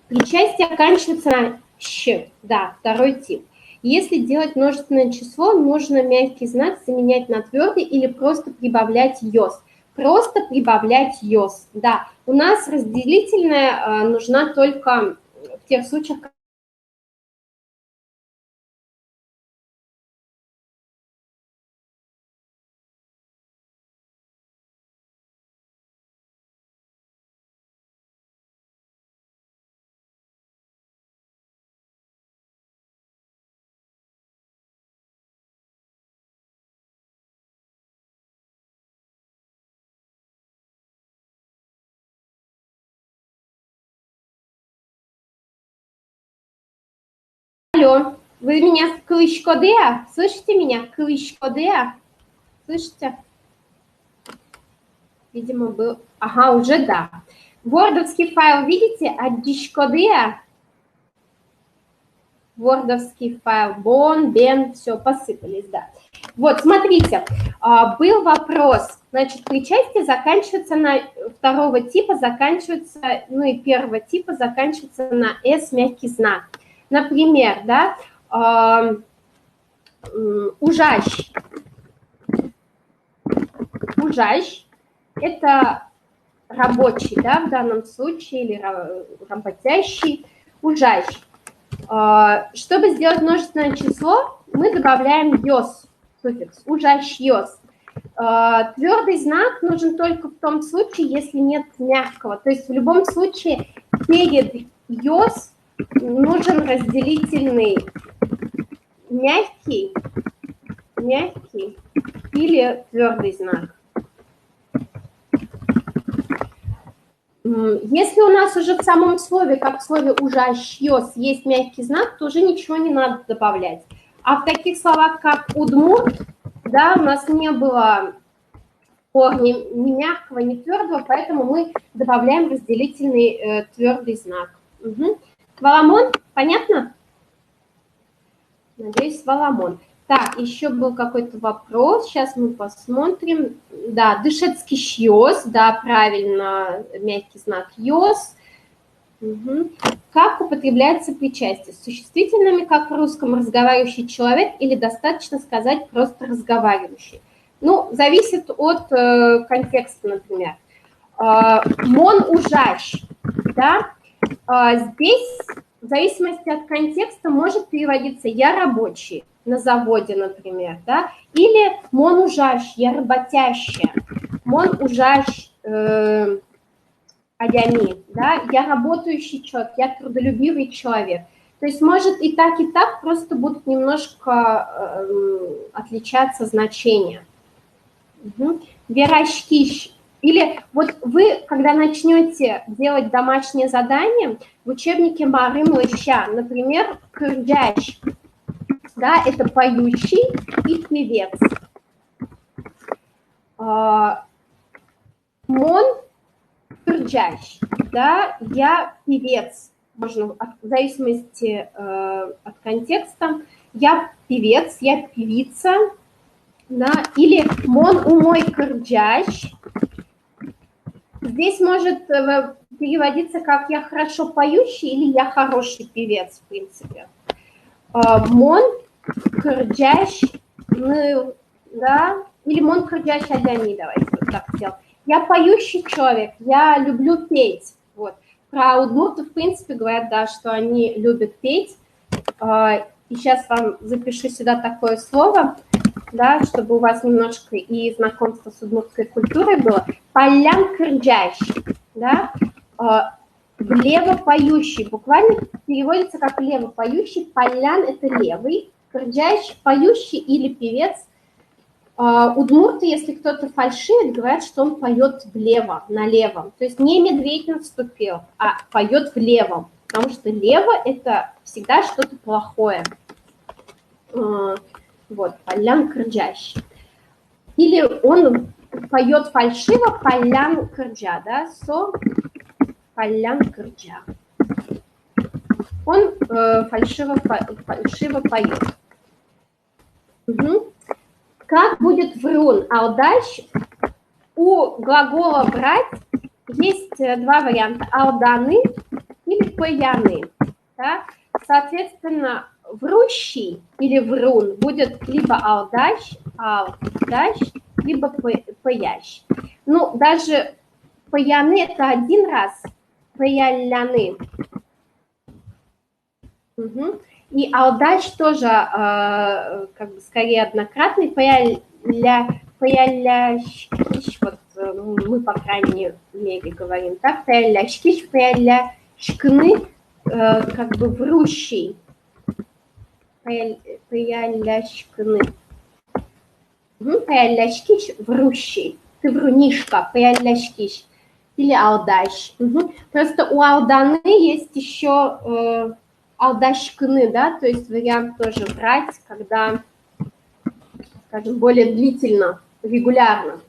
Причастие оканчивается на «щ», да, второй тип. Если делать множественное число, нужно мягкий знак заменять на твердый или просто прибавлять «ёс». Просто прибавлять «ёс», да. У нас разделительная нужна только в тех случаях, Алло, вы меня клычкодеа? Слышите меня? Клычкодеа? Слышите? Видимо, был... Ага, уже да. Вордовский файл, видите? Аддишкодеа. Вордовский файл. Бон, бен, все, посыпались, да. Вот, смотрите, был вопрос. Значит, причастие заканчивается на второго типа, заканчивается, ну и первого типа заканчивается на «с» мягкий знак. Например, да, ужащ. Ужащ – это рабочий, да, в данном случае, или работящий, ужащ. Чтобы сделать множественное число, мы добавляем «ёс», суффикс, ужащ «ёс». Твердый знак нужен только в том случае, если нет мягкого. То есть в любом случае перед «ёс» нужен разделительный мягкий или твердый знак. Если у нас уже в самом слове, как в слове «ужащ», «ёс» есть мягкий знак, то уже ничего не надо добавлять. А в таких словах, как «удмурт», да, у нас не было корня ни мягкого, ни твердого, поэтому мы добавляем разделительный твердый знак. Угу. Валамон, понятно? Надеюсь, Валамон. Так, еще был какой-то вопрос, сейчас мы посмотрим. Да, дышецкий «ёс», да, правильно, мягкий знак «ёс». Угу. Как употребляется причастие? С существительными, как в русском, разговаривающий человек или достаточно сказать просто разговаривающий? Ну, зависит от контекста, например. Мон ужащ, да, здесь в зависимости от контекста может переводиться «я рабочий» на заводе, например, да, или «мон ужащ», «я работящая», «мон ужащ», «адями», да, «я работающий человек», «я трудолюбивый человек». То есть может и так, просто будут немножко отличаться значения. Угу. Верашкиш. Или вот вы, когда начнете делать домашнее задание, в учебнике Марым Лыща, например, кырдящ, да, это поющий и певец. Мон кырдящ, да, я певец, можно в зависимости от контекста, я певец, я певица, да, или мон умой кырдящ. Здесь может переводиться как «я хорошо поющий» или «я хороший певец», в принципе. Мон кырдящ, да, или мон кырдящ адяни, давайте вот так сделаем. Я поющий человек, я люблю петь. Вот. Про удмуртов, в принципе, говорят, да, что они любят петь. И сейчас вам запишу сюда такое слово, да, чтобы у вас немножко и знакомство с удмуртской культурой было. Полян кырдящ, да, влево поющий, буквально переводится как лево поющий, полян – это левый, кырдящ – поющий или певец. Удмурты, если кто-то фальшивит, говорят, что он поет влево, на левом. То есть не медведь наступил, а поет в левом. потому что лево – это всегда что-то плохое. Вот, полян кырджащ. Или он поет фальшиво полян кырджа, да, со полян кырджа. Он фальшиво поет. Угу. Как будет врун? Алдащ? У глагола брать есть два варианта. Алданы или паяны. Да? Соответственно, врущий или врун будет либо алдащ, либо паящ. Ну, даже паяны это один раз, паяляны. Угу. И алдащ тоже как бы скорее однократный, паяляшкиш, вот мы, по крайней мере, говорим так, паяляшкиш, паяляшкны, как бы врущий, паяляшкны, паяляшкиш, врущий, ты врунишка, паяляшкиш, или алдащ. Угу. Просто у алданы есть еще алдашкны, да, то есть вариант тоже брать, когда, скажем, более длительно, регулярно.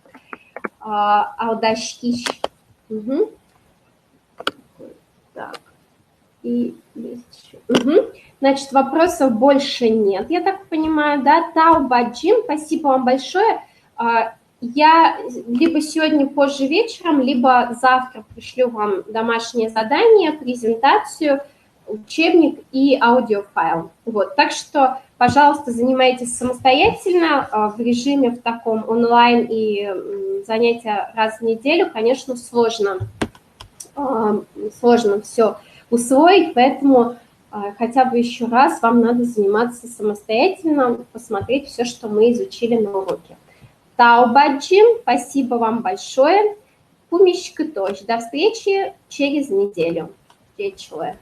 Алдашкиш. Угу. Так. И есть еще. Угу. Значит, вопросов больше нет, я так понимаю, да. Таубаджим, спасибо вам большое. Я либо сегодня позже вечером, либо завтра пришлю вам домашнее задание, презентацию, учебник и аудиофайл. Вот, так что, пожалуйста, занимайтесь самостоятельно в режиме в таком онлайн, и занятия раз в неделю, конечно, сложно все усвоить, поэтому хотя бы еще раз вам надо заниматься самостоятельно, посмотреть все, что мы изучили на уроке. Таубаджим, спасибо вам большое. Пумишка тоже. До встречи через неделю. Вечера.